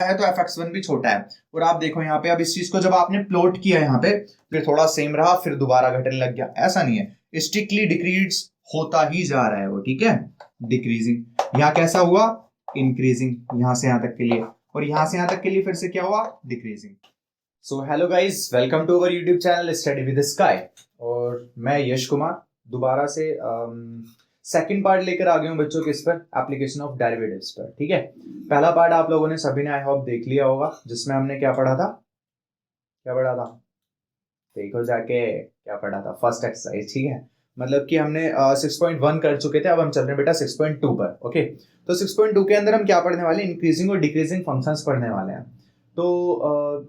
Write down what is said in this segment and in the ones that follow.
है तो fx1 भी छोटा है। और आप देखो यहाँ पे, अब इस चीज को जब आपने प्लॉट किया यहाँ पे, फिर थोड़ा सेम रहा, फिर दोबारा घटने लग गया, ऐसा नहीं है, स्ट्रिक्टली डिक्रीज होता ही जा रहा है वो, ठीक है, डिक्रीजिंग। यहाँ कैसा हुआ, इंक्रीजिंग, यहां से यहां तक के लिए, और यहां से यहां तक के लिए फिर से क्या हुआ, decreasing. So hello guys, welcome to our YouTube channel study with sky. और मैं यश कुमार दोबारा से सेकंड पार्ट लेकर आ गया हूँ बच्चों के, इस पर एप्लीकेशन ऑफ डेरिवेटिव्स पर। ठीक है, पहला पार्ट आप लोगों ने सभी ने आई होप देख लिया होगा, जिसमें हमने क्या पढ़ा था, देखो जाके क्या पढ़ा था, फर्स्ट एक्सरसाइज। ठीक है, मतलब कि हमने 6.1 कर चुके थे, अब हम चल रहे हैं बेटा 6.2 पर। ओके, तो 6.2 के अंदर हम क्या पढ़ने वाले हैं, इंक्रीजिंग और डिक्रीजिंग फंक्शंस पढ़ने वाले हैं। तो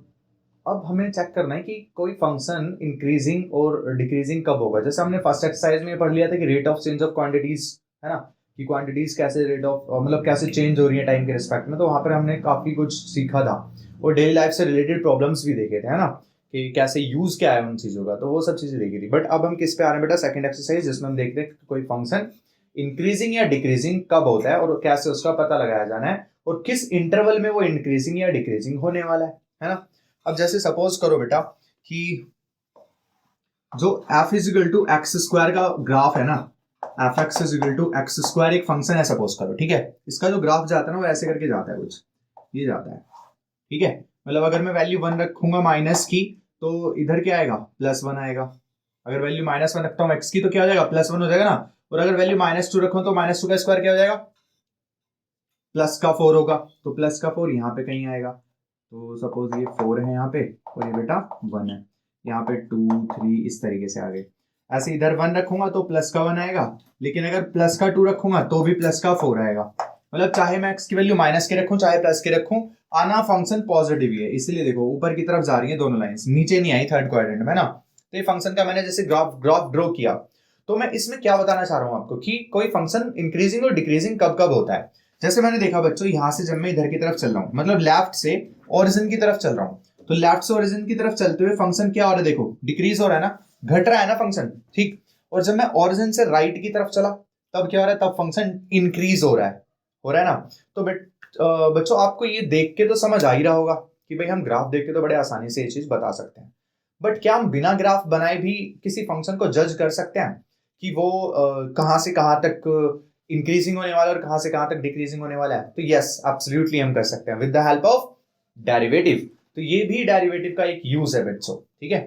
अब हमें चेक करना है कि कोई फंक्शन इंक्रीजिंग और डिक्रीजिंग कब होगा। जैसे हमने फर्स्ट एक्सरसाइज में पढ़ लिया था कि rate of change of quantities, है ना, कि क्वांटिटीज कैसे रेट ऑफ मतलब कैसे चेंज हो रही है टाइम के रिस्पेक्ट में। तो वहां पर हमने काफी कुछ सीखा था और डेली लाइफ से रिलेटेड प्रॉब्लम्स भी देखे थे, है ना, कि कैसे यूज क्या है उन चीजों का, तो वो सब चीजें देखी थी। बट अब हम किस पे आ रहे हैं बेटा, सेकंड एक्सरसाइज, जिसमें हम देखते हैं कि कोई फंक्शन इंक्रीजिंग या डिक्रीजिंग कब होता है और कैसे उसका पता लगाया जाना है और किस इंटरवल में वो इंक्रीजिंग या डिक्रीजिंग होने वाला है ना। अब जैसे सपोज करो बेटा कि जो f is equal to x square का ग्राफ है ना, f x is equal to x square एक फंक्शन है सपोज करो, ठीक है। इसका जो ग्राफ जाता है ना वो ऐसे करके जाता है, कुछ ये जाता है, ठीक है। मतलब अगर मैं वैल्यू 1 रखूंगा माइनस की, तो इधर क्या आएगा, +1 आएगा। अगर वैल्यू -1 रखता हूँ एक्स की, तो क्या हो जाएगा, +1 हो जाएगा ना। और अगर वैल्यू -2 रखूं तो -2 का स्क्वायर क्या हो जाएगा, +4 होगा। तो +4 यहाँ पे कहीं आएगा। तो सपोज ये 4 है यहाँ पे और ये बेटा 1 है, यहाँ पे 2 3 इस तरीके से आ गए। ऐसे इधर 1 रखूंगा तो +1 आएगा, लेकिन अगर +2 रखूंगा तो भी +4 आएगा। मतलब चाहे मैं एक्स की वैल्यू माइनस के रखूं चाहे प्लस के रखूं, आना फंक्शन पॉजिटिव ही है। इसलिए देखो ऊपर की तरफ जा रही है दोनों लाइंस, नीचे नहीं आई थर्ड क्वाड्रेंट में ना। तो ये फंक्शन का मैंने जैसे ग्राफ ड्रॉ किया, तो मैं इसमें क्या बताना चाह रहा हूं आपको कि कोई फंक्शन इंक्रीजिंग और डिक्रीजिंग कब कब होता है। जैसे मैंने देखा बच्चों, यहां से जब मैं इधर की तरफ चल रहा हूं, मतलब लेफ्ट से ओरिजिन की तरफ चल रहा हूं, तो लेफ्ट से ओरिजिन की तरफ चलते हुए फंक्शन क्या हो रहा है, देखो डिक्रीज हो रहा है ना, घट रहा है ना फंक्शन, ठीक। और जब मैं ओरिजिन से राइट की तरफ चला, तब क्या हो रहा है, तब फंक्शन इंक्रीज हो रहा है ना। तो बच्चों आपको ये देख के तो समझ आ ही रहा होगा कि भाई हम ग्राफ देख के तो बड़े आसानी से ये चीज बता सकते हैं। बट क्या हम बिना ग्राफ बनाए भी किसी फंक्शन को जज कर सकते हैं कि वो कहां से कहां तक इंक्रीजिंग होने वाला है और कहां से कहां तक डिक्रीजिंग होने वाला है। तो यस, एब्सोल्युटली हम कर सकते हैं with the help of derivative. तो ये भी डेरिवेटिव का एक यूज है बच्चों, ठीक है।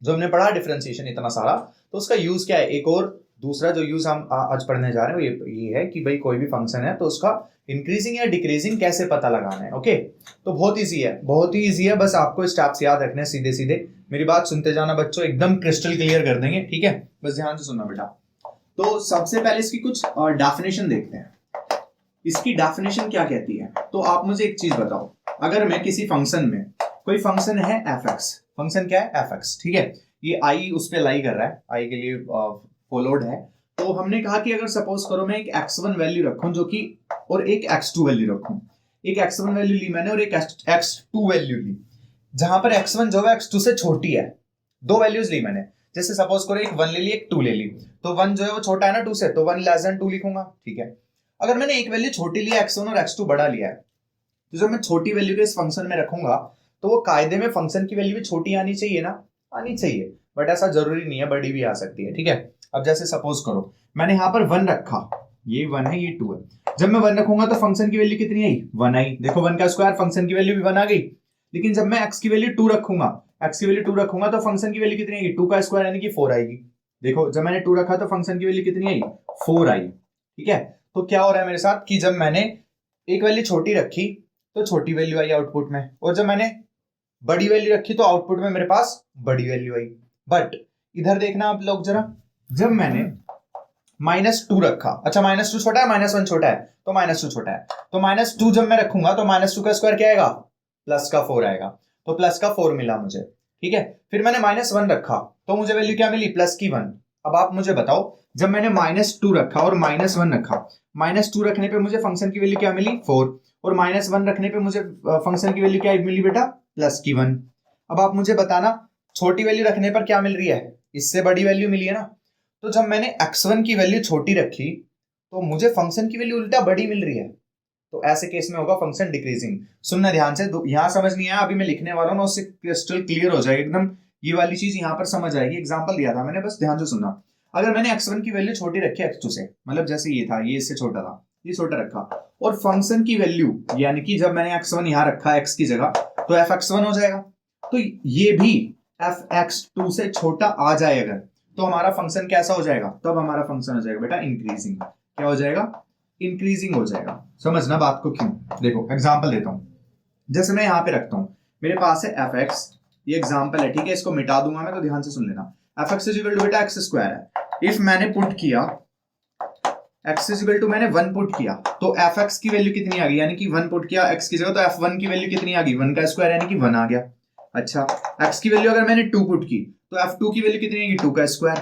जो हमने पढ़ा डिफरेंशिएशन इतना सारा, तो उसका यूज क्या है, एक और दूसरा जो यूज हम आज पढ़ने जा रहे हैं वो ये है कि भाई कोई भी फंक्शन है तो उसका इंक्रीजिंग या डिक्रीजिंग कैसे पता लगाना है। ओके, तो बहुत इजी है, बहुत ही इजी है, बस आपको स्टेप्स याद रखने हैं, सीधे सीधे मेरी बात सुनते जाना बच्चों, एकदम क्रिस्टल क्लियर कर देंगे, ठीक है। बस ध्यान से सुनना बेटा। तो सबसे पहले इसकी कुछ डेफिनेशन देखते हैं। इसकी डेफिनेशन क्या कहती है, तो आप मुझे एक चीज बताओ, अगर मैं किसी फंक्शन में, कोई फंक्शन है एफ एक्स, फंक्शन क्या है एफ एक्स, ठीक है, ये आई उस पर लाई कर रहा है, आई के लिए फॉलोड है। तो हमने कहा कि अगर सपोज करो मैं एक x1 वैल्यू रखूं जो कि, और एक x2 वैल्यू रखूं, एक x1 वैल्यू ली मैंने और एक x2 वैल्यू ली, जहां पर x1 जो है x2 से छोटी है, दो वैल्यूज ली मैंने। जैसे सपोज करो एक 1 ले ली एक 2 ले ली, तो 1 जो है वो छोटा है ना 2 से, तो 1 लेस देन 2 लिखूंगा, ठीक है। अगर मैंने एक वैल्यू छोटी ली x1 और x2 बड़ा लिया है, तो जब मैं छोटी वैल्यू के इस फंक्शन में रखूंगा, तो वो कायदे में फंक्शन की वैल्यू भी छोटी आनी चाहिए ना, आनी चाहिए। बट ऐसा जरूरी नहीं है, बड़ी भी आ सकती है, ठीक है। अब जैसे सपोज करो मैंने यहाँ पर 1 रखा, ये 1 है ये 2 है, जब मैं 1 रखूंगा तो फंक्शन की वैल्यू कितनी आई, 1 आई। देखो 1 का स्क्वायर, फंक्शन की वैल्यू भी 1 आ गई। लेकिन जब मैं x की वैल्यू 2 रखूंगा, x की वैल्यू 2 रखूंगा तो फंक्शन की वैल्यू कितनी आएगी, 2 का स्क्वायर यानी कि 4 आएगी। देखो जब मैंने 2 रखा तो फंक्शन की वैल्यू कितनी आई, 4 आई, ठीक है। तो क्या हो रहा है मेरे साथ कि जब मैंने एक वैल्यू छोटी रखी तो छोटी वैल्यू आई आउटपुट में, और जब मैंने बड़ी वैल्यू रखी तो आउटपुट में मेरे पास बड़ी वैल्यू आई। बट इधर देखना आप लोग जरा, जब मैंने -2 रखा, अच्छा -2 छोटा है -1 छोटा है, तो -2 छोटा है, तो -2 जब मैं रखूंगा तो -2 का स्क्वायर क्या आएगा, +4 आएगा। तो +4 मिला मुझे, ठीक है। फिर मैंने -1 रखा तो मुझे वैल्यू क्या मिली, +1। अब आप मुझे बताओ, जब मैंने -2 रखा और -1 रखा, -2 रखने पे मुझे फंक्शन की वैल्यू क्या मिली, 4, और -1 रखने पे मुझे फंक्शन की वैल्यू क्या मिली बेटा, +1। अब आप मुझे बताना, छोटी वैल्यू रखने पर क्या मिल रही है, इससे बड़ी वैल्यू मिली है ना। तो जब मैंने x1 की वैल्यू छोटी रखी तो मुझे फंक्शन की वैल्यू उल्टा बड़ी मिल रही है। तो ऐसे केस में होगा फंक्शन डिक्रीजिंग। सुनना ध्यान से, यहाँ समझ नहीं आया अभी मैं लिखने वाला हूँ ना, उससे क्रिस्टल क्लियर हो जाएगा एकदम, ये वाली चीज यहाँ पर समझ आएगी। एग्जांपल दिया था मैंने, बस ध्यान से सुनना। अगर मैंने x1 की वैल्यू छोटी रखी x2 से, मतलब जैसे ये था, ये इससे छोटा था, ये छोटा रखा, और फंक्शन की वैल्यू यानी कि जब मैंने x1 यहाँ रखा x की जगह, तो fx1 हो जाएगा। तो ये भी fx2 से छोटा आ जाए अगर, तो हमारा फंक्शन कैसा हो जाएगा, तब हमारा फंक्शन हो जाएगा बेटा इंक्रीजिंग। क्या हो जाएगा, इंक्रीजिंग हो जाएगा। समझना बात को क्यों, देखो एग्जांपल देता हूं। जैसे मैं यहाँ पे रखता हूं, मेरे पास है fx, ये एग्जांपल है, ठीक है, इसको मिटा दूंगा मैं, तो ध्यान से सुन लेना। fx इज इक्वल टू बेटा x स्क्वायर है। इफ मैंने पुट किया x इज इक्वल टू, मैंने 1 पुट किया, तो fx की वैल्यू कितनी आ गई, यानी कि 1 पुट किया x की जगह, तो f1 की वैल्यू कितनी आ गई, 1 का स्क्वायर, यानी कि 1 आ गया। अच्छा, x की वैल्यू अगर मैंने 2 पुट की, तो f2 की वैल्यू कितनी आएगी, 2 का स्क्वायर।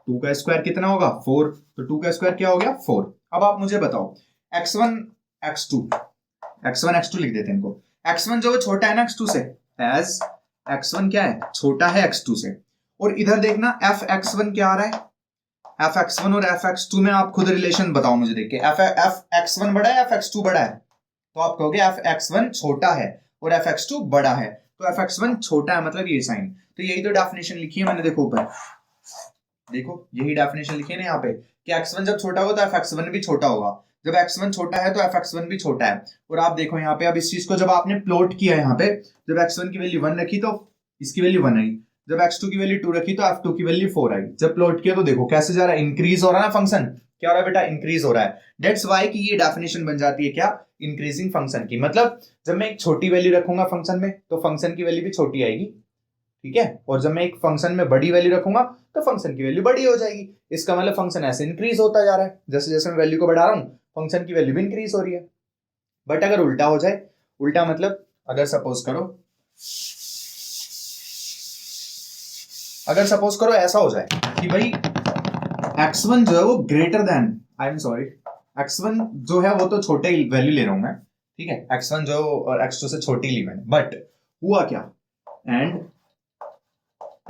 2 का स्क्वायर कितना होगा, 4, तो 2 का स्क्वायर क्या हो गया, 4। अब आप मुझे बताओ x1 x2 लिख देते हैं इनको। x1 जो छोटा है ना x2 से, एज x1 क्या है, छोटा है x2 से, और इधर देखना fx1 क्या आ रहा है, fx1 और fx2 में आप खुद रिलेशन बताओ मुझे देख के, fx1 बड़ा है fx2 बड़ा है, तो आप कहोगे fx1 छोटा है और fx2 बड़ा है, तो fx1 छोटा है मतलब ये साइन। तो यही तो डेफिनेशन लिखी है मैंने, देखो ऊपर, देखो यही डेफिनेशन लिखी है ना यहाँ पे, कि x1 जब छोटा होगा तो fx1 भी छोटा होगा, जब x1 छोटा है तो fx1 भी छोटा है। और आप देखो यहाँ पे, अब इस चीज को जब आपने प्लॉट किया यहाँ पे, जब x1 की वैल्यू 1 रखी तो इसकी वैल्यू 1 आई, जब x2 की वैल्यू 2 रखी तो f2 की वैल्यू 4 आई। जब प्लॉट किया तो देखो कैसे जा रहा है, इंक्रीज हो रहा है ना फंक्शन, क्या हो रहा है बेटा, इंक्रीज हो रहा है। दैट्स वाई कि ये डेफिनेशन बन जाती है क्या, इंक्रीजिंग फंक्शन की। मतलब जब मैं एक छोटी वैल्यू रखूंगा फंक्शन में, तो फंक्शन की वैल्यू भी छोटी आएगी, ठीक है, और जब मैं एक फंक्शन में बड़ी वैल्यू रखूंगा तो फंक्शन की वैल्यू बड़ी हो जाएगी। इसका मतलब फंक्शन ऐसे इंक्रीज होता जा रहा है, जैसे जैसे मैं वैल्यू को बढ़ा रहा हूं फंक्शन की वैल्यू भी इंक्रीज हो रही है। बट अगर उल्टा हो जाए, उल्टा मतलब अगर सपोज करो ऐसा हो जाए कि भाई x1 जो है वो ग्रेटर देन, x1 जो है वो तो छोटे वैल्यू ले रहा हूं मैं, ठीक है, x1 जो और x2 से छोटी ली मैंने, बट हुआ क्या, एंड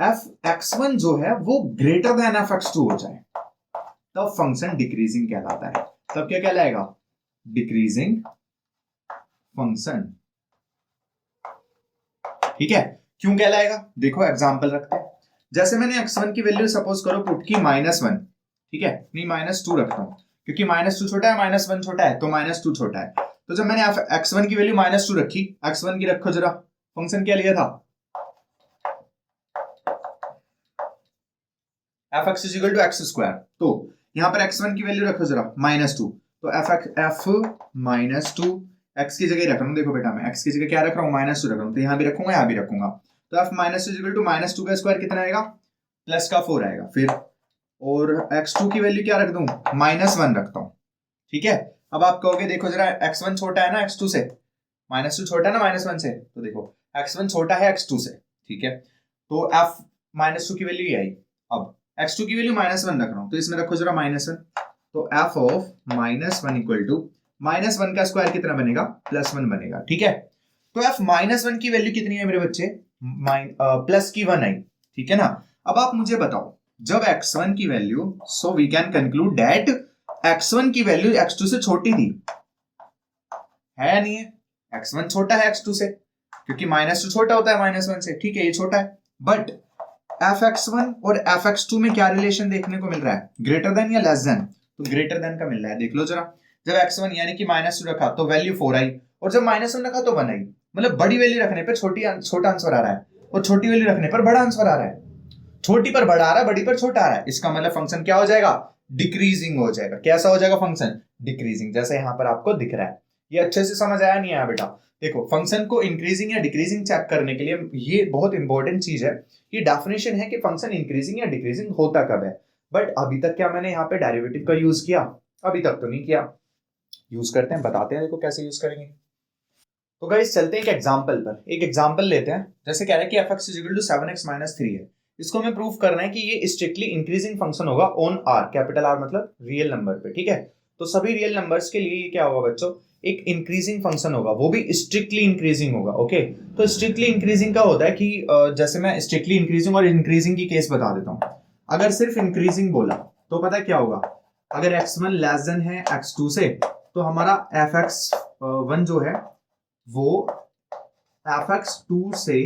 fx1 जो है वो ग्रेटर देन fx2 हो जाए, तब फंक्शन डिक्रीजिंग कहलाता है। तब क्या कहलाएगा, डिक्रीजिंग फंक्शन, ठीक है। क्यों कहलाएगा, देखो एग्जांपल रखते हैं। जैसे मैंने x1 की वैल्यू सपोज करो पुट की -1, ठीक है, नहीं -2 रखता हूं, क्योंकि -2 छोटा है, -1 छोटा है, तो -2 छोटा है। तो जब मैंने x1 की वैल्यू -2 रखी, x1 की रखो जरा, फंक्शन क्या लिया था, fx is equal to x square. तो यहां पर x1 की वैल्यू रखो जरा -2, तो f -2 x की जगह रख रहा हूं, देखो बेटा मैं x की जगह क्या रख रहा हूं, -2 रख रहा हूं, तो यहां भी रखूंगा यहां भी रखूंगा, तो f -2 इज इक्वल टू -2 का स्क्वायर कितना आएगा, प्लस का 4 आएगा। फिर और x2 की वैल्यू क्या रख दूं, -1 रखता हूं, ठीक है। अब आप कहोगे देखो जरा x1 छोटा है ना x2 से, -2 छोटा है ना -1 से, तो देखो x1 छोटा है x2 से, ठीक है, तो f -2 की वैल्यू ये आई। अब x2 की वैल्यू -1 रख रहा हूं, तो इसमें रखो जरा -1, तो f ऑफ -1 इक्वल टू -1 का स्क्वायर कितना बनेगा, +1 बनेगा, ठीक है। तो f -1 की वैल्यू कितनी है मेरे बच्चे, प्लस की 1 आई, ठीक है ना। अब आप मुझे बताओ, जब x1 की value, so we can conclude that x1 की वैल्यू x2 से छोटी थी, है या नहीं है, x1 छोटा है x2 से, क्योंकि -2 छोटा होता है -1 से, ठीक है, ये छोटा है। बट fx1 और fx2 में क्या रिलेशन देखने को मिल रहा है, ग्रेटर देन या लेस देन, तो ग्रेटर देन का मिल रहा है। देख लो जरा, जब x1 यानी कि -2 रखा तो वैल्यू 4 आई, और जब -1 रखा तो 1 आई। मतलब बड़ी वैल्यू रखने पर छोटा आंसर आ रहा है, और छोटी वैल्यू रखने पर बड़ा आंसर आ रहा है, छोटी पर बड़ा आ रहा है, बड़ी पर छोटा आ रहा है। इसका मतलब फंक्शन क्या हो जाएगा, डिक्रीजिंग हो जाएगा। कैसा हो जाएगा फंक्शन, डिक्रीजिंग, जैसे यहां पर आपको दिख रहा है। ये अच्छे से समझ आया नहीं आया बेटा, देखो फंक्शन को इंक्रीजिंग या डिक्रीजिंग चेक करने के लिए ये बहुत इंपॉर्टेंट चीज है, ये डेफिनेशन है कि फंक्शन इंक्रीजिंग या डिक्रीजिंग होता कब है। बट अभी तक क्या मैंने यहाँ पे डेरिवेटिव का यूज किया, अभी तक तो नहीं किया। यूज करते हैं, बताते हैं देखो कैसे यूज करेंगे। तो गाइस चलते हैं एक एग्जांपल पर, एक एग्जांपल लेते हैं। जैसे कह रहा है कि fx is equal to 7x - 3 है, इसको हमें प्रूव करना है कि ये स्ट्रिक्टली इंक्रीजिंग फंक्शन होगा ऑन r, कैपिटल R मतलब रियल नंबर पे, ठीक है। तो सभी रियल नंबर्स के लिए ये क्या होगा बच्चों, एक इंक्रीजिंग फंक्शन होगा, वो भी स्ट्रिक्टली इंक्रीजिंग होगा, ओके। तो स्ट्रिक्टली इंक्रीजिंग का होता है कि जैसे मैं स्ट्रिक्टली इंक्रीजिंग और इंक्रीजिंग की केस बता देता हूँ। अगर सिर्फ इंक्रीजिंग बोला तो पता है क्या होगा, अगर x1 लेस देन है x2 से, तो हमारा fx1 जो है वो fx2 से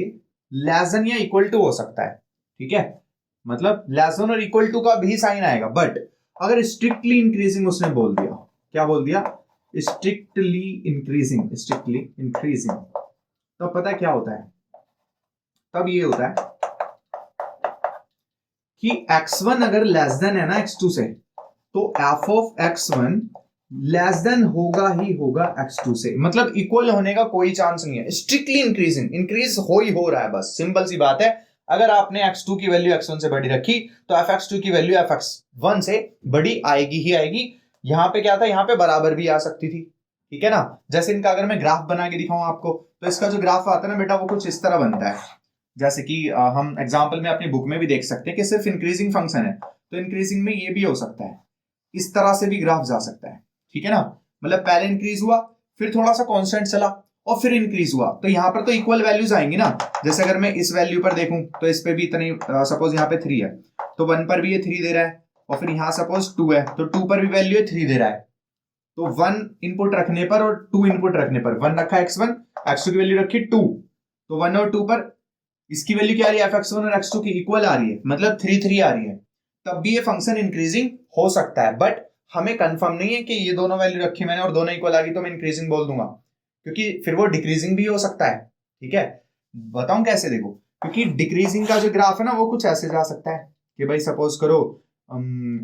लेस देन या इक्वल टू हो सकता है, ठीक है, मतलब लेस देन और इक्वल टू का भी साइन आएगा। बट अगर स्ट्रिक्टली इंक्रीजिंग उसने बोल दिया, क्या बोल दिया, स्ट्रिक्टली इंक्रीजिंग, तो पता है क्या होता है, तब ये होता है कि x1 अगर लेस देन है ना x2 से, तो f of x1 less than होगा ही होगा x2 से, मतलब इक्वल होने का कोई चांस नहीं है। स्ट्रिक्टली इंक्रीजिंग, इंक्रीज हो रहा है, बस सिंपल सी बात है। अगर आपने x2 की वैल्यू x1 से बड़ी रखी तो fx2 की वैल्यू fx1 से बड़ी आएगी ही आएगी। यहां पे क्या था, यहां पे बराबर भी आ सकती थी, ठीक है ना। जैसे इनका अगर मैं ग्राफ बना के दिखाऊं आपको, तो इसका जो ग्राफ आता है ना बेटा, वो कुछ इस तरह बनता है। जैसे कि हम एग्जाम्पल में अपनी बुक में भी देख सकते हैं कि सिर्फ इंक्रीजिंग फंक्शन है, तो इंक्रीजिंग में ये भी हो सकता है, इस तरह से भी ग्राफ जा सकता है, ठीक है ना। मतलब पहले इंक्रीज हुआ, फिर थोड़ा सा कांस्टेंट चला और फिर इंक्रीज हुआ, तो यहां पर तो इक्वल वैल्यूज आएंगी ना। जैसे अगर मैं इस वैल्यू पर देखूं तो इस पे भी इतनी, सपोज यहाँ पे 3 है तो 1 पर भी ये 3 दे रहा है, और फिर यहाँ सपोज 2 है तो 2 पर भी वैल्यू 3 दे रहा है। तो 1 इनपुट रखने पर और 2 इनपुट रखने पर, 1 रखा x1, x2 की वैल्यू रखी 2, तो 1 और 2 पर इसकी वैल्यू क्या आ रही है, fx1 और x2 की इक्वल आ रही है, मतलब 3 3 आ रही है, तब भी ये फंक्शन इंक्रीजिंग हो सकता है। बट हमें कंफर्म नहीं है कि ये दोनों वैल्यू रखी मैंने और दोनों इक्वल आ गई तो मैं इंक्रीजिंग बोल दूंगा, क्योंकि फिर वो डिक्रीजिंग भी हो सकता है, ठीक है। बताऊं कैसे, देखो, क्योंकि डिक्रीजिंग का जो ग्राफ है ना वो कुछ ऐसे जा सकता है कि भाई सपोज करो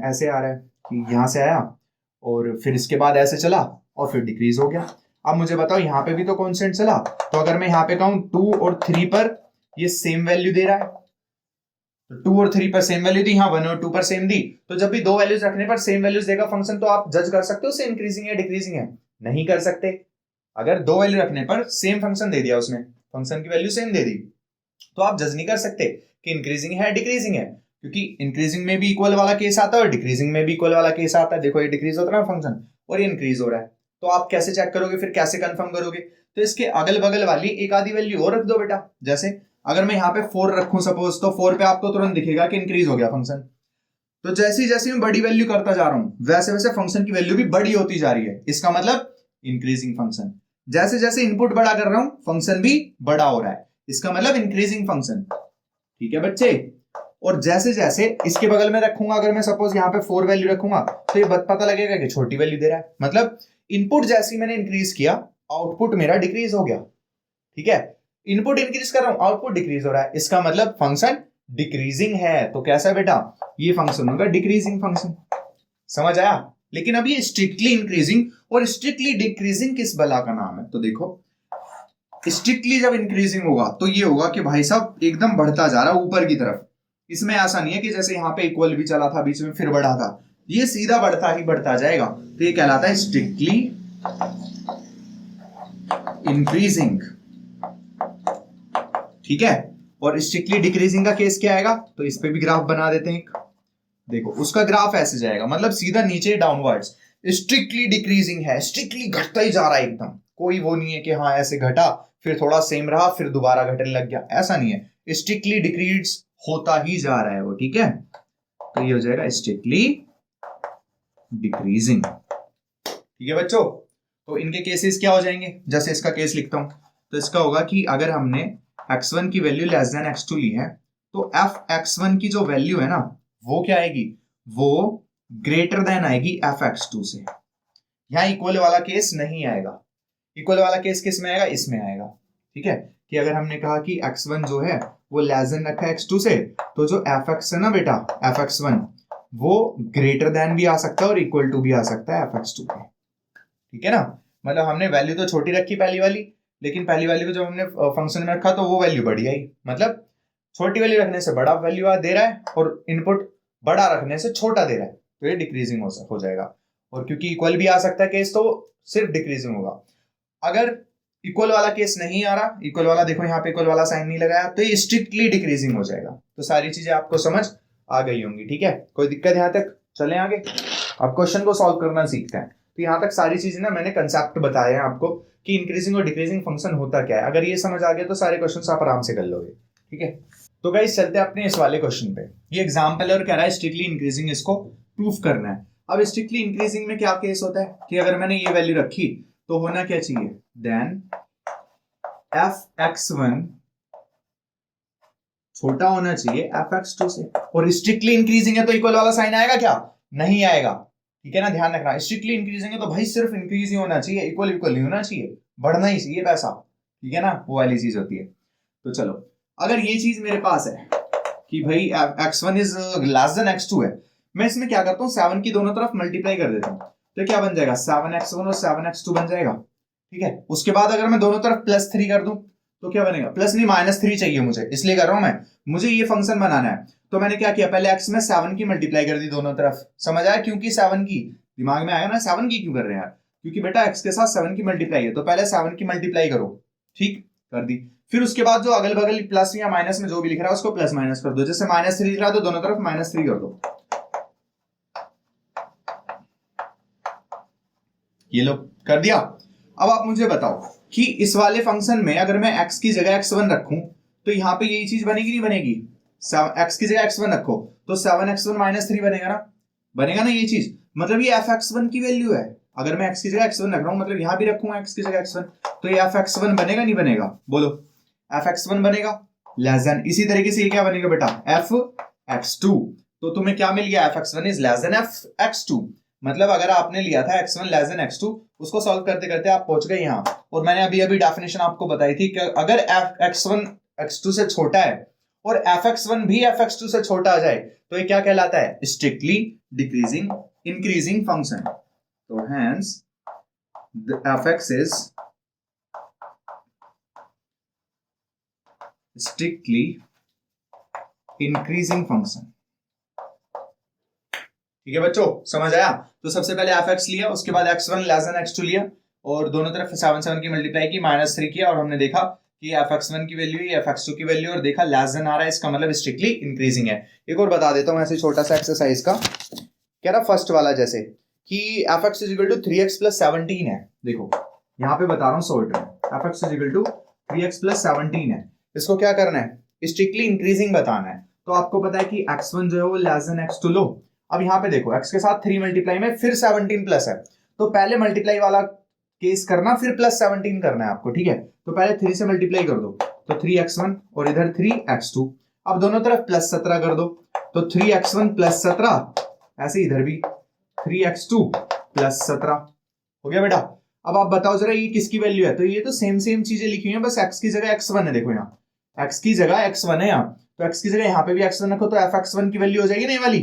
ऐसे आ रहा है कि यहां से आया और फिर इसके बाद ऐसे चला और फिर डिक्रीज हो गया। अब मुझे बताओ, यहाँ पे भी तो कांस्टेंट चला, तो अगर मैं यहाँ पे कहूं 2 और 3 पर ये सेम वैल्यू दे रहा है, तो 2 और 3 पर सेम वैल्यू दी, यहाँ 1 और 2 पर सेम दी, तो जब भी दो वैल्यूज रखने पर सेम वैल्यूज देगा फंक्शन, तो आप जज कर सकते हो उसे इंक्रीजिंग या डिक्रीजिंग है। नहीं कर सकते। अगर दो वैल्यू रखने पर सेम फंक्शन दे दिया उसने, फंक्शन की वैल्यू सेम दे दी, तो आप जज नहीं कर सकते कि इंक्रीजिंग है डिक्रीजिंग है, क्योंकि इंक्रीजिंग में भी इक्वल वाला केस आता है और डिक्रीजिंग में भी इक्वल वाला केस आता है। देखो ये डिक्रीज होता है ना फंक्शन और ये इंक्रीज हो रहा है, तो आप कैसे चेक करोगे, फिर कैसे कंफर्म करोगे। तो इसके अगल बगल वाली एक आधी वैल्यू और रख दो बेटा। जैसे अगर मैं यहाँ पे 4 रखूं सपोज, तो 4 पे आपको तुरंत दिखेगा कि इंक्रीज हो गया फंक्शन। तो जैसे जैसे मैं बड़ी वैल्यू करता जा रहा हूं वैसे वैसे फंक्शन की वैल्यू भी बड़ी होती जा रही है, इसका मतलब इंक्रीजिंग फंक्शन। जैसे जैसे इनपुट बड़ा कर रहा हूं फंक्शन भी बड़ा हो रहा है, इसका मतलब इंक्रीजिंग फंक्शन, ठीक है बच्चे। और जैसे जैसे इसके बगल में रखूंगा, अगर मैं सपोज यहाँ पे 4 वैल्यू रखूंगा तो ये पता लगेगा कि छोटी वैल्यू दे रहा है, मतलब इनपुट जैसी मैंने इंक्रीज किया आउटपुट मेरा डिक्रीज हो गया, ठीक है। इनपुट इंक्रीज कर रहा हूं आउटपुट डिक्रीज हो रहा है, इसका मतलब फंक्शन डिक्रीजिंग है। तो कैसा है बेटा, ये फंक्शन होगा डिक्रीजिंग फंक्शन, समझ आया। लेकिन अब ये स्ट्रिक्टली इंक्रीजिंग और स्ट्रिक्टली डिक्रीजिंग किस बला का नाम है, तो देखो स्ट्रिक्टली जब इंक्रीजिंग होगा तो ये होगा कि भाई साहब एकदम बढ़ता जा रहा है ऊपर की तरफ। इसमें ऐसा नहीं है कि जैसे यहाँ पे इक्वल भी चला था बीच में फिर बढ़ा था, ये सीधा बढ़ता ही बढ़ता जाएगा, तो ये कहलाता है स्ट्रिक्टली इंक्रीजिंग, ठीक है। और स्ट्रिक्टली डिक्रीजिंग का केस क्या आएगा, तो इस पे भी ग्राफ बना देते हैं। देखो उसका ग्राफ ऐसे जाएगा, मतलब सीधा नीचे डाउनवर्ड्स। स्ट्रिक्टली डिक्रीजिंग है, स्ट्रिक्टली घटता ही जा रहा है एकदम, कोई वो नहीं है कि हाँ ऐसे घटा फिर थोड़ा सेम रहा फिर दोबारा घटने लग गया, ऐसा नहीं है। स्ट्रिक्टली डिक्रीज होता ही जा रहा है वो, ठीक है। तो ये हो जाएगा स्ट्रिक्टली डिक्रीजिंग, ठीक है बच्चों। तो इनके केसेस क्या हो जाएंगे, जैसे इसका केस लिखता हूं, तो इसका होगा कि अगर हमने x1 की वैल्यू लेस देन x2 ली है, तो f(x1) की जो वैल्यू है ना वो क्या आएगी, वो ग्रेटर देन आएगी f(x2) से। यहां इक्वल वाला केस नहीं आएगा, इक्वल वाला केस किस में आएगा, इसमें आएगा, ठीक है। कि अगर हमने कहा कि x1 जो है वो लेस देन रखा है x2 से, तो जो fx है ना बेटा f(x1) वो ग्रेटर देन भी आ सकता है और इक्वल टू भी आ सकता है f(x2) के, ठीक है ना। मतलब हमने वैल्यू तो छोटी रखी पहली वाली, लेकिन पहली वाली को जब हमने फंक्शन में रखा तो वो वैल्यू बड़ी आई, मतलब छोटी वैल्यू रखने से बड़ा वैल्यू दे रहा है और इनपुट बड़ा रखने से छोटा दे रहा है, तो ये डिक्रीजिंग हो जाएगा। और क्योंकि इक्वल भी आ सकता है केस, तो सिर्फ डिक्रीजिंग होगा। अगर इक्वल वाला केस नहीं आ रहा, इक्वल वाला देखो यहाँ पे इक्वल वाला साइन नहीं लगाया, तो ये स्ट्रिक्टली डिक्रीजिंग हो जाएगा। तो सारी चीजें आपको समझ आ गई होंगी, ठीक है। कोई दिक्कत यहाँ तक, चलें आगे। अब क्वेश्चन को सॉल्व करना सीखते हैं। तो यहाँ तक सारी चीजें ना मैंने कंसेप्ट बताए हैं आपको कि इंक्रीजिंग और डिक्रीजिंग फंक्शन होता क्या है। अगर ये समझ आ गया तो सारे क्वेश्चन आप आराम से कर लोगे, ठीक है। तो गाइस चलते हैं अपने इस वाले क्वेश्चन पे। ये एग्जांपल है और कह रहा है स्ट्रिक्टली इंक्रीजिंग इसको प्रूफ करना है। अब स्ट्रिक्टली इंक्रीजिंग में क्या केस होता है कि अगर मैंने ये वैल्यू रखी तो होना क्या चाहिए, देन fx1 छोटा होना चाहिए fx2 से। और स्ट्रिक्टली इंक्रीजिंग है तो इक्वल वाला साइन आएगा क्या, नहीं आएगा, ठीक है ना, ध्यान रखना। स्ट्रिक्टली इंक्रीजिंग है तो भाई सिर्फ इंक्रीज ही होना चाहिए, इक्वल इक्वल नहीं होना चाहिए, बढ़ना ही चाहिए पैसा, ठीक है ना, वो वाली चीज होती है। तो चलो अगर ये चीज मेरे पास है कि भाई x1 is less than x2 है, मैं इसमें क्या करता हूँ 7 की दोनों तरफ मल्टीप्लाई कर देता हूँ, तो क्या बन जाएगा 7x1 और 7x2 बन जाएगा, ठीक है। उसके बाद अगर मैं दोनों तरफ +3 कर दूं तो क्या बनेगा, प्लस नहीं -3 चाहिए मुझे, इसलिए कर रहा हूं मैं, मुझे ये फंक्शन बनाना है। तो मैंने क्या किया, पहले x में 7 की मल्टीप्लाई कर दी दोनों तरफ, समझ आया, क्योंकि 7 की दिमाग में आया ना 7 की क्यों कर रहे हैं यार, क्योंकि बेटा x के साथ 7 की मल्टीप्लाई है तो पहले 7 की मल्टीप्लाई करो, ठीक कर दी। फिर उसके बाद जो अगल बगल प्लस या माइनस में जो भी लिख रहा है उसको प्लस माइनस कर दो, जैसे -3 लिख रहा है तो दोनों तरफ -3 कर दो, ये लो कर दिया। अब आप मुझे बताओ कि इस वाले फंक्शन में अगर मैं x की जगह x1 रखूं तो यहां पे यही चीज बनेगी नहीं बनेगी, x की जगह x1 रखो तो 7x1 -3 बनेगा ना, बनेगा ना ये चीज, मतलब ये fx1 की वैल्यू है। अगर मैं x की जगह x1 रख रहा हूं मतलब यहां भी रखूंगा x की जगह x1, तो ये fx1 बनेगा नहीं बनेगा, बोलो fx1 बनेगा लेस देन, इसी तरीके से ये क्या बनेगा बेटा fx2, तो तुम्हें क्या मिल गया fx1 is less than fx2, मतलब अगर आपने लिया था x1 लेस देन x2, उसको सॉल्व करते करते आप पहुंच गए यहां। और मैंने अभी अभी डेफिनेशन आपको बताई थी कि अगर x1 x2 से छोटा है और fx1 भी fx2 से छोटा आ जाए तो ये क्या कहलाता है, स्ट्रिक्टली डिक्रीजिंग इंक्रीजिंग फंक्शन। तो hence the fx is strictly increasing function, ठीक है बच्चों, समझ आया। तो सबसे पहले fx लिया, उसके बाद x1 लेस देन x2 लिया और दोनों तरफ 7 की मल्टीप्लाई की, -3 किया और हमने देखा कि fx1 की वैल्यू ये fx2 की वैल्यू और देखा लेस देन आ रहा है, इसका मतलब स्ट्रिक्टली इंक्रीजिंग है। एक और बता देता हूं ऐसे छोटा सा एक्सरसाइज का, क्या ना फर्स्ट वाला जैसे कि fx is equal to 3x + 17 है, देखो यहाँ पे बता रहा हूँ शॉर्ट में, fx is equal to 3x + 17 है, इसको क्या करना है, स्ट्रिक्टली इंक्रीजिंग बताना है। तो आपको पता है कि x1 जो है वो लेस देन x2 लो। अब यहाँ पे देखो x के साथ 3 मल्टीप्लाई में फिर 17 प्लस है, तो पहले मल्टीप्लाई वाला केस करना फिर +17 करना है आपको, ठीक है। तो पहले 3 से मल्टीप्लाई कर दो तो 3x1 और इधर 3x2, अब दोनों तरफ +17 कर दो तो 3x1 + 17, ऐसे इधर भी 3x2 + 17 हो गया बेटा। अब आप बताओ जरा ये किसकी वैल्यू है, तो ये तो सेम चीजें लिखी हुई है, बस x की जगह x1 है, देखो यहाँ x की जगह x1 है, यहाँ तो x की जगह यहाँ पे भी x1 रखो तो fx1 की वैल्यू हो जाएगी ना ये वाली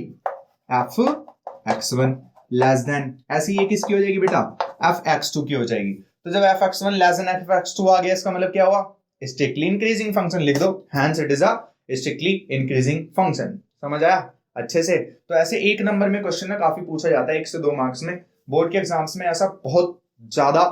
fx1 लेस देन, ऐसी ये किसकी हो जाएगी बेटा fx2 की हो जाएगी। तो जब fx1 लेस देन fx2 आ गया इसका मतलब क्या हुआ, स्ट्रिक्टली इंक्रीजिंग फंक्शन लिख दो, hence it is a strictly increasing function, समझ आया अच्छे से। तो ऐसे एक नंबर में क्वेश्चन ना काफी पूछा जाता है, 1 से 2 मार्क्स में, बोर्ड के एग्जाम्स में ऐसा बहुत ज्यादा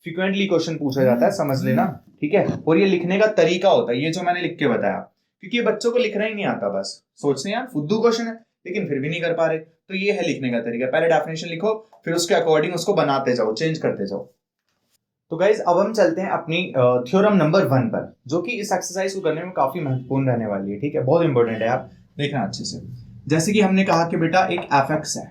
फ्रिक्वेंटली क्वेश्चन पूछा जाता है, समझ लेना, ठीक है। और ये लिखने का तरीका होता है ये जो मैंने लिख के बताया, क्योंकि ये बच्चों को लिखना ही नहीं आता, बस सोचते हैं यार फुद्दू क्वेश्चन है लेकिन फिर भी नहीं कर पा रहे, तो ये है लिखने का तरीका, पहले डेफिनेशन लिखो फिर उसके अकॉर्डिंग उसको बनाते जाओ, चेंज करते जाओ। तो गाइज अब हम चलते हैं अपनी थ्योरम नंबर 1 पर, जो कि इस एक्सरसाइज को करने में काफी महत्वपूर्ण रहने वाली है, ठीक है, बहुत इंपॉर्टेंट है, आप देखना अच्छे से। जैसे कि हमने कहा कि बेटा एक fx है,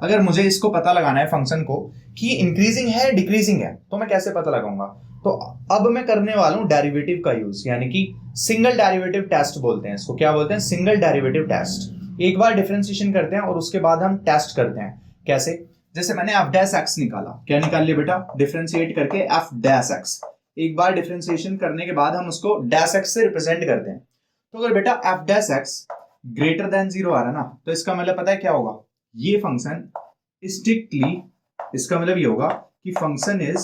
अगर मुझे इसको पता लगाना है फंक्शन को कि इंक्रीजिंग है डिक्रीजिंग है, तो मैं कैसे पता लगाऊंगा, तो अब मैं करने वाला हूं डेरिवेटिव का यूज, यानी कि सिंगल डेरिवेटिव टेस्ट बोलते हैं इसको, क्या बोलते हैं, सिंगल डेरिवेटिव टेस्ट। एक बार डिफरेंशिएशन करते हैं और उसके बाद हम टेस्ट करते हैं, कैसे, जैसे मैंने f' निकाला, क्या निकाल लिया बेटा, डिफरेंशिएट करके f', एक बार डिफरेंशिएशन करने के बाद हम उसको -x से रिप्रेजेंट करते हैं। तो अगर बेटा f' ग्रेटर देन 0 आ रहा ना, तो इसका मतलब पता है क्या होगा, ये फंक्शन स्ट्रिक्टली, इसका मतलब ये होगा कि फंक्शन इज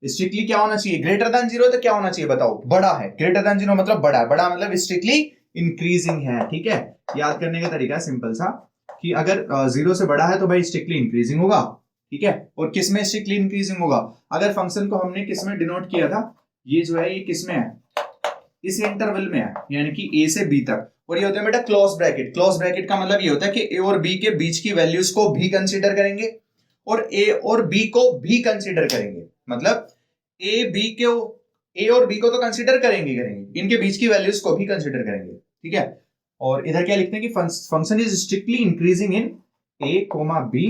स्ट्रिक्टली क्या होना चाहिए, ग्रेटर देन 0 तो क्या होना चाहिए बताओ, बड़ा है, ग्रेटर देन 0 मतलब बड़ा है, बड़ा मतलब स्ट्रिक्टली इंक्रीजिंग है, ठीक है। याद करने का तरीका सिंपल सा कि अगर 0 से बड़ा है तो भाई स्ट्रिक्टली इंक्रीजिंग होगा, ठीक है। और किस में स्ट्रिक्टली इंक्रीजिंग होगा, अगर फंक्शन को हमने किस में डिनोट किया था, ये जो है ये किस में है, इस इंटरवल में है, यानी कि a से b तक, और ये होता है बेटा क्लोज ब्रैकेट। क्लोज ब्रैकेट का मतलब ये होता है कि a और b के बीच की वैल्यूज को भी कंसीडर करेंगे और a और b को भी कंसीडर करेंगे, मतलब a और b को तो कंसीडर करेंगे, इनके बीच की वैल्यूज को भी कंसीडर करेंगे, ठीक है। और इधर क्या लिखते हैं कि function is strictly increasing in a, b,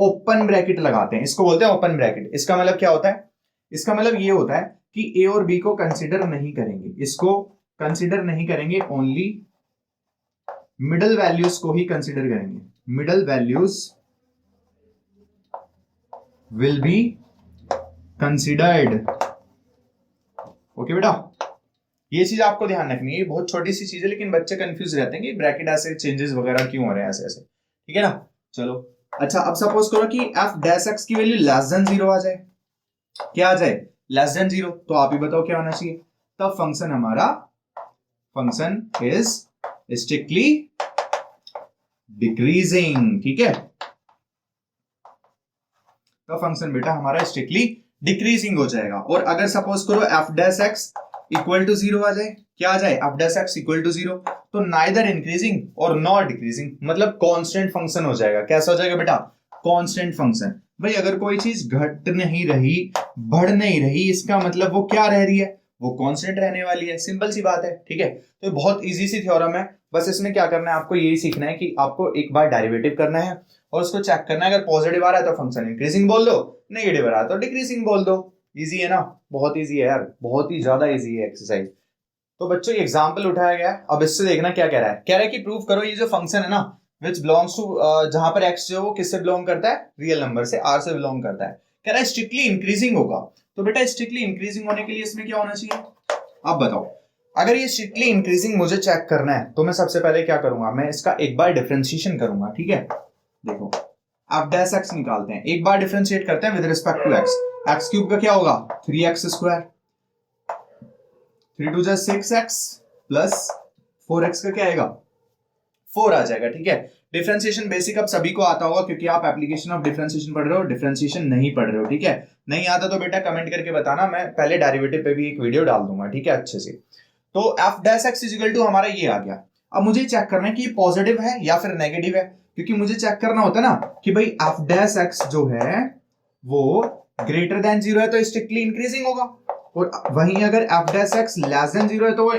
open bracket लगाते हैं, इसको बोलते हैं ओपन ब्रैकेट। इसका मतलब क्या होता है? इसका मतलब ये होता है कि a और b को कंसिडर नहीं करेंगे, इसको कंसिडर नहीं करेंगे, ओनली मिडल वैल्यूज को ही कंसिडर करेंगे। Middle values will be considered. Okay बेटा, ये चीज आपको ध्यान रखनी है, बहुत छोटी सी चीज है लेकिन बच्चे कंफ्यूज रहते हैं कि ब्रैकेट ऐसे चेंजेस वगैरह क्यों हो रहे हैं ऐसे ऐसे, ठीक है ना। चलो अच्छा, अब सपोज करो कि एफ डैश एक्स की वैल्यू लेस देन 0 आ जाए। क्या आ जाए? Less than 0। तो आप ही बताओ क्या होना चाहिए? तब फंक्शन हमारा, फंक्शन इज स्ट्रिक्टली डिक्रीजिंग, ठीक है। तो फंक्शन बेटा हमारा स्ट्रिक्टली डिक्रीजिंग हो जाएगा। और अगर सपोज करो f dash x equal to 0 आ जाए, क्या आ जाए? F dash x equal to 0, तो नाइदर इंक्रीजिंग और नॉट डिक्रीजिंग, मतलब कांस्टेंट फंक्शन हो जाएगा। कैसा हो जाएगा बेटा? Constant function. भाई अगर कोई चीज घट नहीं रही, बढ़ नहीं रही, इसका मतलब वो क्या रह रही है? वो कांस्टेंट रहने वाली है। सिंपल सी बात है, ठीक है। तो बहुत इजी सी थ्योरम है, बस इसमें क्या करना है आपको, यही सीखना है कि आपको एक बार डेरिवेटिव करना है और उसको चेक करना है। अगर पॉजिटिव आ रहा है तो फंक्शन इंक्रीजिंग बोल दो, नेगेटिव आ रहा है तो डिक्रीजिंग बोल दो। इजी है ना, बहुत इजी है यार, बहुत ही ज्यादा इजी है एक्सरसाइज। तो बच्चों ये एग्जांपल उठाया गया, अब इससे देखना क्या कह रहा है। कह रहा है कि प्रूव करो ये जो फंक्शन है ना, विच बिलोंग्स टू, जहां पर x जो वो किससे बिलोंग करता है? रियल नंबर से, r से बिलोंग करता है। कह रहा है स्ट्रिक्टली इंक्रीजिंग होगा। तो बेटा स्ट्रिक्टली इंक्रीजिंग होने के लिए इसमें क्या होना चाहिए? आप बताओ। अगर ये स्ट्रिक्टली इंक्रीजिंग मुझे चेक करना है तो मैं सबसे पहले क्या करूंगा? मैं इसका एक बार डिफरेंशिएशन करूंगा, ठीक है। देखो आप डैश एक्स निकालते हैं, एक बार डिफरेंशिएट करते हैं with respect to x. X cube का क्या होगा? 3x square, 3 2 6x plus 4x का क्या आएगा? 4 आ जाएगा, ठीक है। डिफरेंशिएशन बेसिक अब सभी को आता होगा क्योंकि आप एप्लीकेशन ऑफ डिफरेंशिएशन पढ़ रहे हो, डिफरेंशिएशन नहीं पढ़ रहे हो, ठीक है। नहीं आता तो बेटा कमेंट करके बताना, मैं पहले डेरिवेटिव पे भी एक वीडियो डाल दूंगा, ठीक है, अच्छे से। तो f dash x is equal to हमारा ये आ गया। अब मुझे चेक करना है कि ये पॉजिटिव है या फिर नेगेटिव है, क्योंकि मुझे चेक करना होता है ना कि भाई एफ डैश एक्स जो है वो ग्रेटर देन 0 है तो स्ट्रिक्टली इंक्रीजिंग होगा, और वहीं अगर F dash x less than 0 है तो वो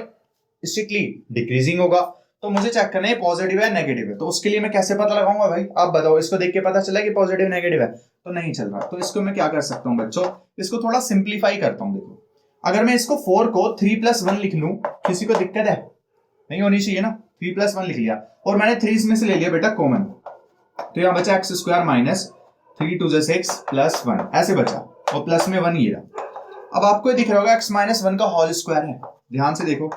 स्ट्रिक्टली डिक्रीजिंग होगा। तो मुझे चेक करना है पॉजिटिव है नेगेटिव है। तो उसके लिए मैं कैसे पता लगाऊंगा भाई? आप बताओ। इसको देख के पता चला कि पॉजिटिव नेगेटिव है? तो नहीं चल रहा। तो इसको मैं क्या कर सकता हूं बच्चों, इसको थोड़ा सिंप्लीफाई करता हूं। देखो अगर मैं इसको 4 को 3+1 लिख लूं, किसी को दिक्कत है? नहीं होनी चाहिए ना। 3+1 लिख लिया और मैंने 3 इसमें से ले लिया बेटा कॉमन, तो यहां बचा एक्स स्क्वायर माइनस 3 2 6 प्लस 1 ऐसे बचा, और प्लस में 1 ये रहा। अब आपको दिख रहा होगा एक्स माइनस 1 का होल स्क्वायर है। ध्यान से देखो,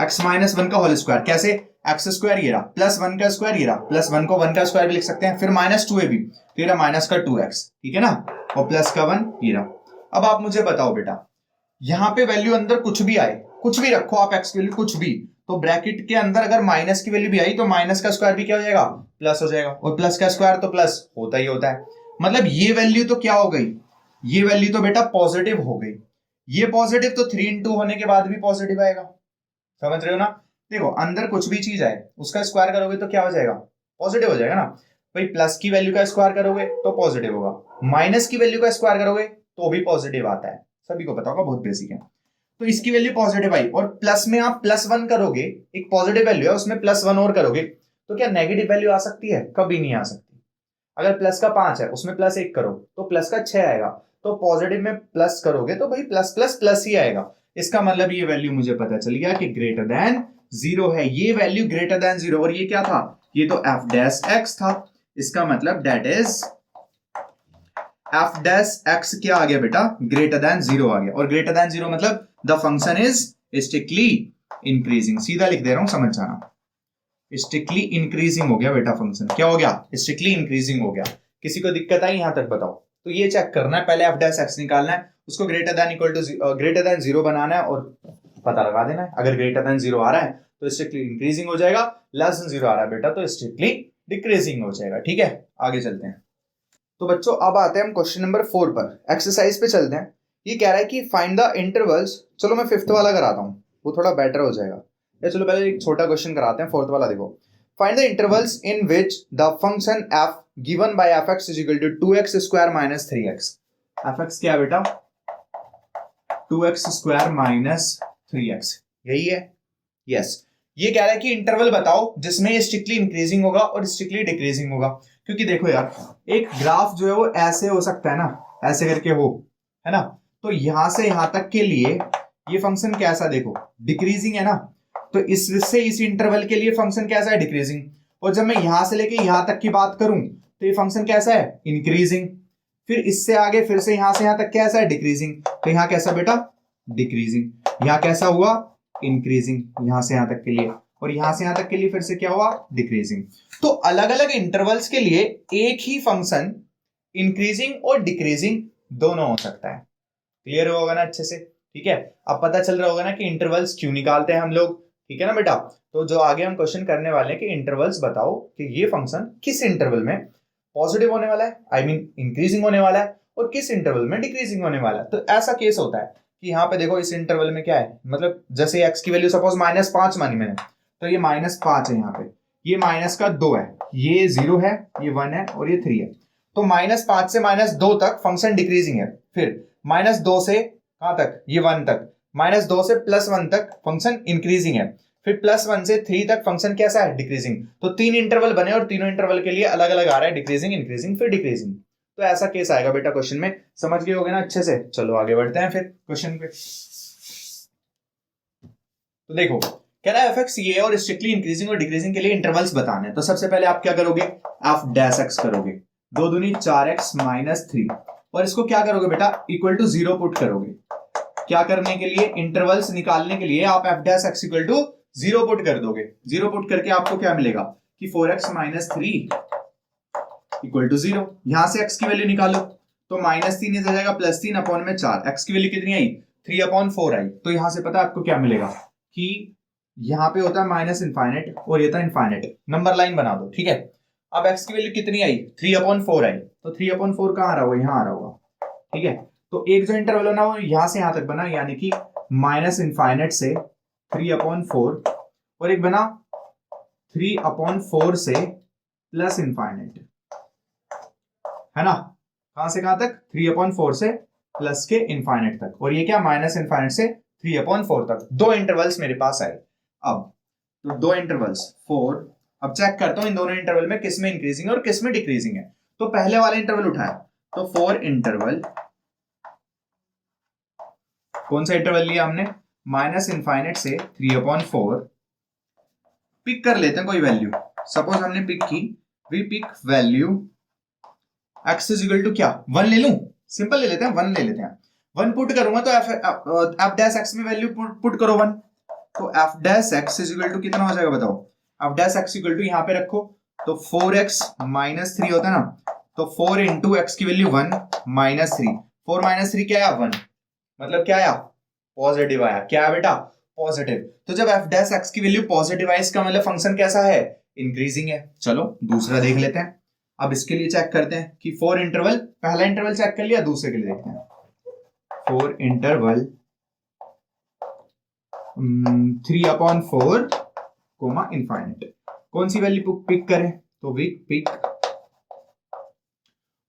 एक्स माइनस 1 का होल स्क्वायर कैसे? एक्स स्क्वायर ये रहा प्लस 1 का स्क्वायर ये रहा, प्लस 1 को 1 का स्क्वायर भी लिख सकते हैं, फिर माइनस 2 है भी, तो ये रहा माइनस का 2x, ठीक है ना, और प्लस का 1 ये रहा। अब आप मुझे बताओ बेटा, यहां पे वैल्यू अंदर कुछ भी आए, कुछ भी रखो आप एक्स की वैल्यू कुछ भी, तो ब्रैकेट के अंदर अगर माइनस की वैल्यू भी आई तो माइनस का स्क्वायर भी क्या हो जाएगा? प्लस हो जाएगा, और प्लस का स्क्वायर तो प्लस होता ही होता है। मतलब ये वैल्यू तो क्या हो गई? ये वैल्यू तो बेटा पॉजिटिव हो गई। ये पॉजिटिव तो 3 × 2 होने के बाद भी पॉजिटिव आएगा, समझ रहे हो ना। देखो अंदर कुछ भी चीज आए उसका स्क्वायर करोगे तो क्या हो जाएगा? पॉजिटिव हो जाएगा ना भाई। प्लस की वैल्यू का स्क्वायर करोगे तो पॉजिटिव होगा, माइनस की वैल्यू का स्क्वायर करोगे तो भी पॉजिटिव आता है, सभी को पता होगा, बहुत बेसिक है। तो इसकी वैल्यू पॉजिटिव आई, और प्लस में आप +1 करोगे, एक पॉजिटिव वैल्यू है उसमें +1 और करोगे तो क्या नेगेटिव वैल्यू आ सकती है? कभी नहीं आ सकती। अगर प्लस का 5 है उसमें +1 करो तो प्लस का 6 आएगा, तो पॉजिटिव में प्लस करोगे तो भाई प्लस प्लस प्लस ही आएगा। इसका मतलब ये वैल्यू मुझे पता चल गया कि ग्रेटर देन 0 है। ये वैल्यू ग्रेटर देन 0, और ये क्या था? ये तो एफ डैश एक्स था। इसका मतलब that is F dash x क्या आ गया बेटा? ग्रेटर देन 0 आ गया, और ग्रेटर देन 0 मतलब the function is strictly increasing. सीधा लिख दे रहा हूं, समझ जाना, स्ट्रिक्टली इंक्रीजिंग हो गया बेटा फंक्शन। क्या हो गया? स्ट्रिक्टली इंक्रीजिंग हो गया। किसी को दिक्कत आई यहां तक बताओ? तो ये चेक करना है, पहले एफ डैश एक्स निकालना है, उसको ग्रेटर देन 0 बनाना है और पता लगा देना है। अगर ग्रेटर देन 0 आ रहा है तो स्ट्रिक्टली इंक्रीजिंग हो जाएगा, लेस देन 0 आ रहा है बेटा तो स्ट्रिक्टली डिक्रीजिंग हो जाएगा, ठीक है। आगे चलते हैं। तो बच्चों अब आते हैं हम क्वेश्चन नंबर 4 पर, एक्सरसाइज पे चलते हैं। ये कह रहा है कि फाइंड द इंटरवल्स, चलो मैं 5th वाला कराता हूं, वो थोड़ा बेटर हो जाएगा। या चलो पहले एक छोटा क्वेश्चन कराते हैं, 4th वाला देखो। Find the intervals in which the function f given by fx is equal to 2x square minus 3x। fx क्या है बेटा? 2x स्क्वायर माइनस 3x, यही है। यस, ये कह रहा है कि इंटरवल बताओ जिसमें ये स्ट्रिक्टली इंक्रीजिंग होगा और स्ट्रिक्टली डिक्रीजिंग होगा। क्योंकि देखो यार, एक ग्राफ जो है वो ऐसे हो सकता है ना, ऐसे करके हो, है ना, तो यहां से यहां तक के लिए ये फंक्शन कैसा, देखो डिक्रीजिंग है ना, तो इससे इस इंटरवल के लिए फंक्शन कैसा है, डिक्रीजिंग। और जब मैं यहां से लेके यहां तक की बात करूं तो ये फंक्शन कैसा है, इंक्रीजिंग। फिर इससे आगे फिर से यहां तक कैसा है, डिक्रीजिंग। तो यहां कैसा बेटा, डिक्रीजिंग। यहां कैसा हुआ, इंक्रीजिंग, यहां से यहां तक के लिए। और यहां से यहां तक के लिए फिर से क्या हुआ, डिक्रीजिंग। तो अलग अलग इंटरवल्स के लिए एक ही फंक्शन इंक्रीजिंग और डिक्रीजिंग दोनों हो सकता है। क्लियर होगा ना अच्छे से, ठीक है। अब पता चल रहा होगा ना कि इंटरवल्स क्यों निकालते हैं हम लोग, ठीक है ना बेटा। तो जो आगे हम क्वेश्चन करने वाले हैं कि इंटरवल्स बताओ कि ये फंक्शन किस इंटरवल में पॉजिटिव होने वाला है, आई मीन इंक्रीजिंग होने वाला है, और किस इंटरवल में डिक्रीजिंग होने वाला है। तो ऐसा केस होता है कि यहाँ पे देखो इस इंटरवल में क्या है, मतलब जैसे एक्स की वैल्यू सपोज -5 मानी मैंने, तो ये -5 है यहाँ पे, ये माइनस का 2 है, ये 0 है, ये 1 है और ये 3 है। तो -5 से -2 तक फंक्शन डिक्रीजिंग है। फिर -2 से कहां तक, ये 1 तक। -2 से +1 तक फंक्शन इंक्रीजिंग है। फिर +1 से 3 तक फंक्शन कैसा है, डिक्रीजिंग। तो 3 इंटरवल बने और तीनों इंटरवल के लिए अलग अलग आ रहा है, डिक्रीजिंग, इंक्रीजिंग, फिर डिक्रीजिंग। तो ऐसा केस आएगा बेटा क्वेश्चन में, समझ गए होगे ना अच्छे से। चलो आगे बढ़ते हैं फिर क्वेश्चन पे। तो देखो कह रहा है एफ ये और स्ट्रिक्टली इंक्रीजिंग और डिक्रीजिंग के लिए इंटरवल्स बताने हैं। तो सबसे पहले आप क्या करोगे, f' करोगे, 2 दूनी 4x -3, और इसको क्या करोगे बेटा, इक्वल टू 0 पुट करोगे। क्या करने के लिए, इंटरवल्स निकालने के लिए आप f' इक्वल टू 0 पुट कर दोगे। 0 पुट करके आपको क्या मिलेगा कि 4x -3 इक्वल टू 0। यहां से x की वैल्यू निकालो, तो -3 इधर जाएगा +3 अपॉन में 4, x की वैल्यू कितनी आई, 3/4 आई। तो यहां से पता है आपको क्या मिलेगा कि यहां पे होता है -इनफाइनेट और ये था इनफाइनेट। नंबर लाइन बना दो, ठीक है। अब x की वैल्यू कितनी आई, 3/4 आई, तो 3/4 कहां आ रहा होगा, यहां आ रहा होगा, ठीक है। तो एक जो इंटरवल ना वो यहां से यहां तक बना, यानी कि -इनफाइनेट से 3/4, और एक बना 3/4 से +इनफाइनेट, है ना। कहां से कहां तक, 3/4 से प्लस के इनफाइनेट तक, और ये क्या -इनफाइनेट से 3/4 तक। दो इंटरवल्स मेरे पास आए। अब तो 2 इंटरवल्स 4, अब चेक करता हूं इन दोनों इंटरवल में किस में इंक्रीजिंग है और किस में डिक्रीजिंग है। तो पहले वाला इंटरवल उठाया, तो 4 इंटरवल, कौन सा इंटरवल लिया हमने, -इनफाइनेट से 3/4। पिक कर लेते हैं कोई वैल्यू, सपोज हमने पिक की, we pick value x is equal to क्या, 1 ले लूं, सिंपल ले लेते हैं, 1 ले लेते हैं। 1 पुट करूंगा तो f' में वैल्यू पुट करो 1, तो f' इज इक्वल टू कितना हो जाएगा बताओ, f' इक्वल टू यहां पे रखो, तो 4x -3 होता है ना, तो 4 इंटू एक्स की वैल्यू 1 -3, 4 -3 क्या आया, 1, मतलब क्या आया, पॉजिटिव आया। क्या है बेटा, पॉजिटिव। तो जब f' की वैल्यू पॉजिटिव आई, इसका मतलब फंक्शन कैसा है, इंक्रीजिंग है। चलो दूसरा देख लेते हैं। अब इसके लिए चेक करते हैं कि 4 इंटरवल, पहला इंटरवल चेक कर लिया, दूसरे के लिए देखते हैं। 4 इंटरवल 3/4 कोमा इनफाइनेट, कौन सी वैल्यू पिक करें, तो वी पिक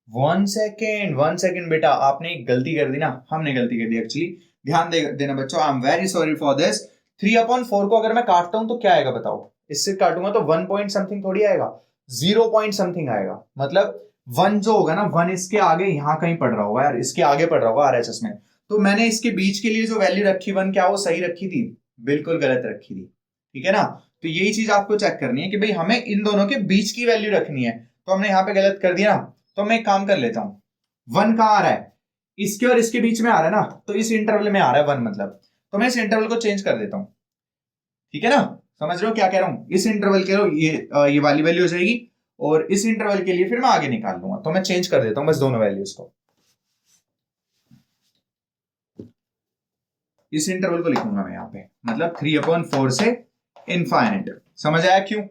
1 सेकेंड बेटा, आपने एक गलती कर दी ना, हमने गलती कर दी एक्चुअली। ध्यान देना बच्चों, I am very sorry for this. 3/4 को अगर मैं काटता हूं तो क्या आएगा बताओ, इससे काटूंगा तो 1 पॉइंट समथिंग थोड़ी आएगा, 0 पॉइंट समथिंग आएगा। मतलब 1 जो होगा ना, 1 इसके आगे यहां कहीं पड़ रहा होगा यार, इसके आगे पड़ रहा होगा RHS में। तो मैंने इसके बीच के लिए जो वैल्यू रखी 1, क्या वो सही रखी थी, बिल्कुल गलत रखी थी, ठीक है ना। तो यही चीज आपको चेक करनी है कि भाई हमें इन दोनों के बीच की वैल्यू रखनी है, तो हमने यहां पे गलत कर दिया ना। तो मैं एक काम कर लेता हूं, 1 कहां आ रहा है, इसके और इसके बीच में आ रहा है ना, तो इस इंटरवल में आ रहा है 1 मतलब, तो मैं इस इंटरवल को चेंज कर देता हूं, ठीक है ना। समझ रहे हो क्या कह रहा हूं, इस इंटरवल के ये वाली वैल्यू हो जाएगी, और इस इंटरवल के लिए फिर मैं आगे निकाल लूंगा, तो मैं चेंज कर देता हूं बस दोनों वैल्यूज को। इस इंटरवल को लिखूंगा मैं यहाँ पे, मतलब 3/4 से इनफाइनेट। समझ आया क्यों,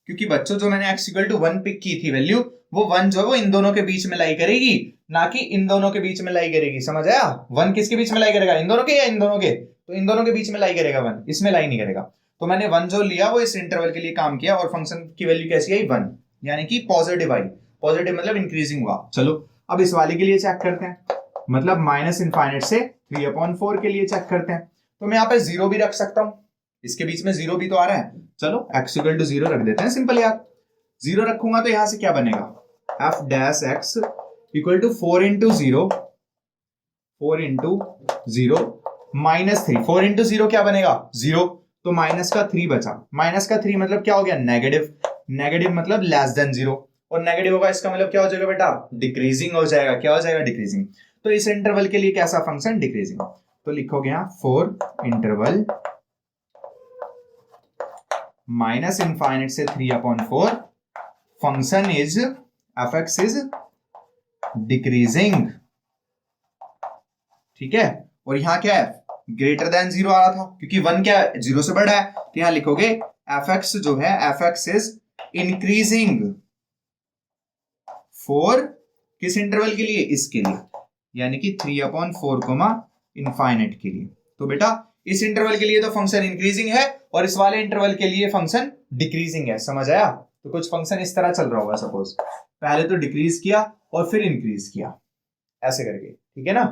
क्योंकि बच्चों जो मैंने x इक्वल टू 1 पिक की थी वैल्यू, वो 1 जो है वो इन दोनों के बीच में लाई करेगी, ना कि इन दोनों के बीच में लाई करेगी। समझ आया, 1 किसके बीच में लाई करेगा, इन दोनों के या इन दोनों के, तो इन दोनों के बीच में लाई करेगा 1, इसमें लाई नहीं करेगा। तो मैंने 1 जो लिया वो इस इंटरवल के लिए काम किया, और फंक्शन की वैल्यू कैसी आई, 1, यानी कि पॉजिटिव आई। पॉजिटिव मतलब इंक्रीजिंग हुआ। चलो अब इस वाले के लिए चेक करते हैं, मतलब -इनफाइनेट से 3/4 के लिए चेक करते हैं। तो मैं यहाँ पे 0 भी रख सकता हूं, इसके बीच में 0 भी तो आ रहा है। चलो x इक्वल टू 0 रख देते हैं सिंपल यार। 0 रखूंगा तो यहां से क्या बनेगा, f dash x equal to 4 into 0 minus 3। 4 into 0 क्या बनेगा 0, तो माइनस का 3 बचा। माइनस का 3 मतलब क्या हो गया नेगेटिव, नेगेटिव मतलब लेस देन 0, और नेगेटिव होगा इसका मतलब क्या हो जाएगा बेटा डिक्रीजिंग हो जाएगा। क्या हो जाएगा डिक्रीजिंग। तो इस इंटरवल के लिए कैसा फंक्शन डिक्रीजिंग। तो लिखोगे यहां 4 इंटरवल माइनस इनफाइनाइट से 3/4 function is F x is decreasing. ठीक है, और यहां क्या है ग्रेटर देन 0 आ रहा था क्योंकि 1 क्या 0 से बड़ा है, तो यहां लिखोगे एफ एक्स जो है F x is increasing for किस इंटरवल के लिए, इसके लिए, यानी कि 3/4 इनफाइनाइट के लिए। तो बेटा इस इंटरवल के लिए तो फंक्शन इंक्रीजिंग है और इस वाले इंटरवल के लिए फंक्शन डिक्रीजिंग है। समझ आया। तो कुछ फंक्शन इस तरह चल रहा होगा, सपोज पहले तो डिक्रीज किया और फिर इंक्रीज किया ऐसे करके। ठीक है ना,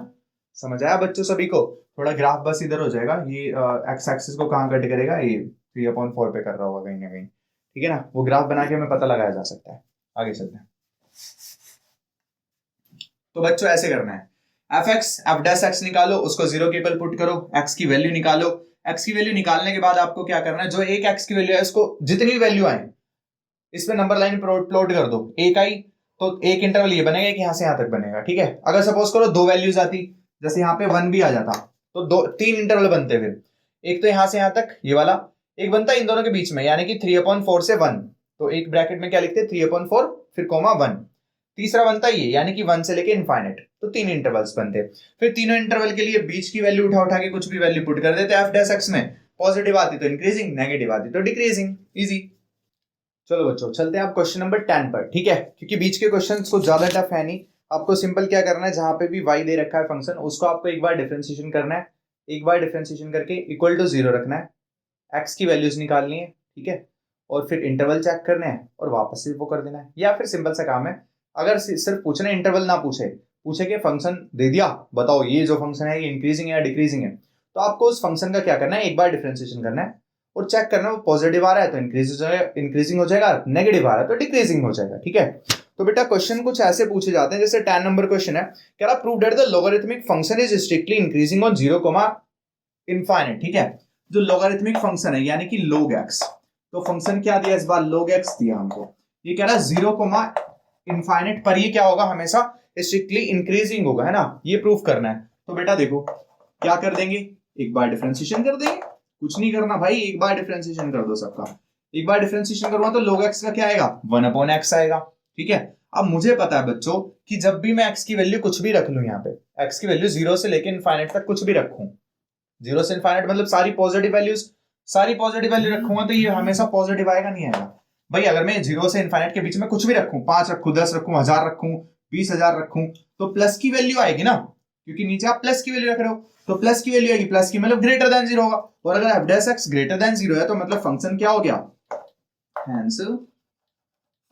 समझ आया बच्चों सभी को। थोड़ा ग्राफ बस इधर हो जाएगा, ये एक्स एक्सिस को कहां कट करेगा, ये 3/4 पे कर रहा होगा कहीं ना कहीं। ठीक है ना, वो ग्राफ बना के हमें पता लगाया जा सकता है। आगे चलते हैं। तो बच्चों ऐसे करना है, F x F dash x निकालो, उसको 0 के इक्वल पुट करो, एक्स की वैल्यू निकालो। एक्स की वैल्यू निकालने के बाद आपको क्या करना है, जो एक एक्स की वैल्यू है उसको जितनी वैल्यू आए इस पे नंबर लाइन प्लॉट कर दो। एक आई तो एक इंटरवल ये बनेगा कि यहां से यहां तक बनेगा। ठीक है, अगर सपोज करो 2 वैल्यूज आती, जैसे यहाँ पे 1 भी आ जाता तो 3 इंटरवल बनते। फिर एक तो यहां से यहां तक ये वाला, एक बनता इन दोनों के बीच में यानी कि 3/4 से 1, तो एक ब्रैकेट में क्या लिखते हैं 3/4 फिर कोमा 1। तीसरा बनता ये यानी कि 1 से लेके इनफाइनाइट, तो 3 इंटरवल्स बनते। फिर तीनों इंटरवल के लिए बीच की वैल्यू उठा उठा के कुछ भी वैल्यू पुट कर देते एफ डैश एक्स में। पॉजिटिव आती तो इंक्रीजिंग, नेगेटिव आती तो डिक्रीजिंग। इजी। चलो बच्चों चलते हैं आप क्वेश्चन नंबर 10 पर। ठीक है, क्योंकि बीच के क्वेश्चंस को ज्यादा टफ है नहीं, आपको सिंपल क्या करना है, जहां पे भी y दे रखा है फंक्शन उसको आपको एक बार डिफरेंशिएशन करना है। एक बार डिफरेंशिएशन करके इक्वल टू 0 रखना है, x की वैल्यूज निकालनी है। ठीक है, और फिर इंटरवल चेक करने हैं और वापस से वो कर देना है। या फिर सिंपल सा काम है, अगर सिर्फ पूछना इंटरवल ना पूछे कि फंक्शन दे दिया बताओ ये जो फंक्शन है ये इंक्रीजिंग है या डिक्रीजिंग है, तो आपको उस फंक्शन का क्या करना है एक बार डिफरेंशिएशन करना है और चेक करना है वो पॉजिटिव आ रहा है तो इंक्रीजिंग हो जाएगा, नेगेटिव आ रहा है तो डिक्रीजिंग हो जाएगा। ठीक है, तो बेटा क्वेश्चन कुछ ऐसे पूछे जाते हैं, जैसे 10 नंबर क्वेश्चन है, कह रहा prove that the logarithmic function is strictly increasing on 0, infinite. ठीक है, जो लॉगरिथमिक फंक्शन है यानी कि log x, तो फंक्शन क्या दिया इस बार log x दिया हमको। ये कह रहा है 0, इनफाइनाइट पर ये क्या होगा हमेशा स्ट्रिक्टली इंक्रीजिंग होगा, है ना, ये प्रूफ करना है। तो बेटा देखो क्या कर देंगे, एक बार डिफरेंशिएशन कर देंगे, कुछ नहीं करना भाई, एक बार डिफरेंशिएशन कर दो सबका। एक बार डिफरेंशिएशन करूंगा तो log x का क्या आएगा 1/x आएगा। ठीक है, अब मुझे पता है बच्चों कि जब भी मैं x की वैल्यू कुछ भी रख लूं, यहाँ पे x की वैल्यू 0 से लेकर इनफाइनाइट तक कुछ भी रखूं, 0 से इनफाइनाइट मतलब सारी पॉजिटिव वैल्यू रखूंगा तो ये हमेशा पॉजिटिव आएगा नहीं आएगा भाई। अगर मैं 0 से इनफाइनाइट के बीच में कुछ भी रखूं, 5 रखूं, 10 रखूं, 1000 रखूं, 20,000 रखूं, तो प्लस की वैल्यू आएगी ना, क्योंकि नीचे आप प्लस की वैल्यू रख रहे हो, तो प्लस की वैल्यू आएगी, प्लस की मतलब ग्रेटर देन 0 होगा। और अगर F dash x greater than 0 है तो मतलब फंक्शन क्या हो गया, hence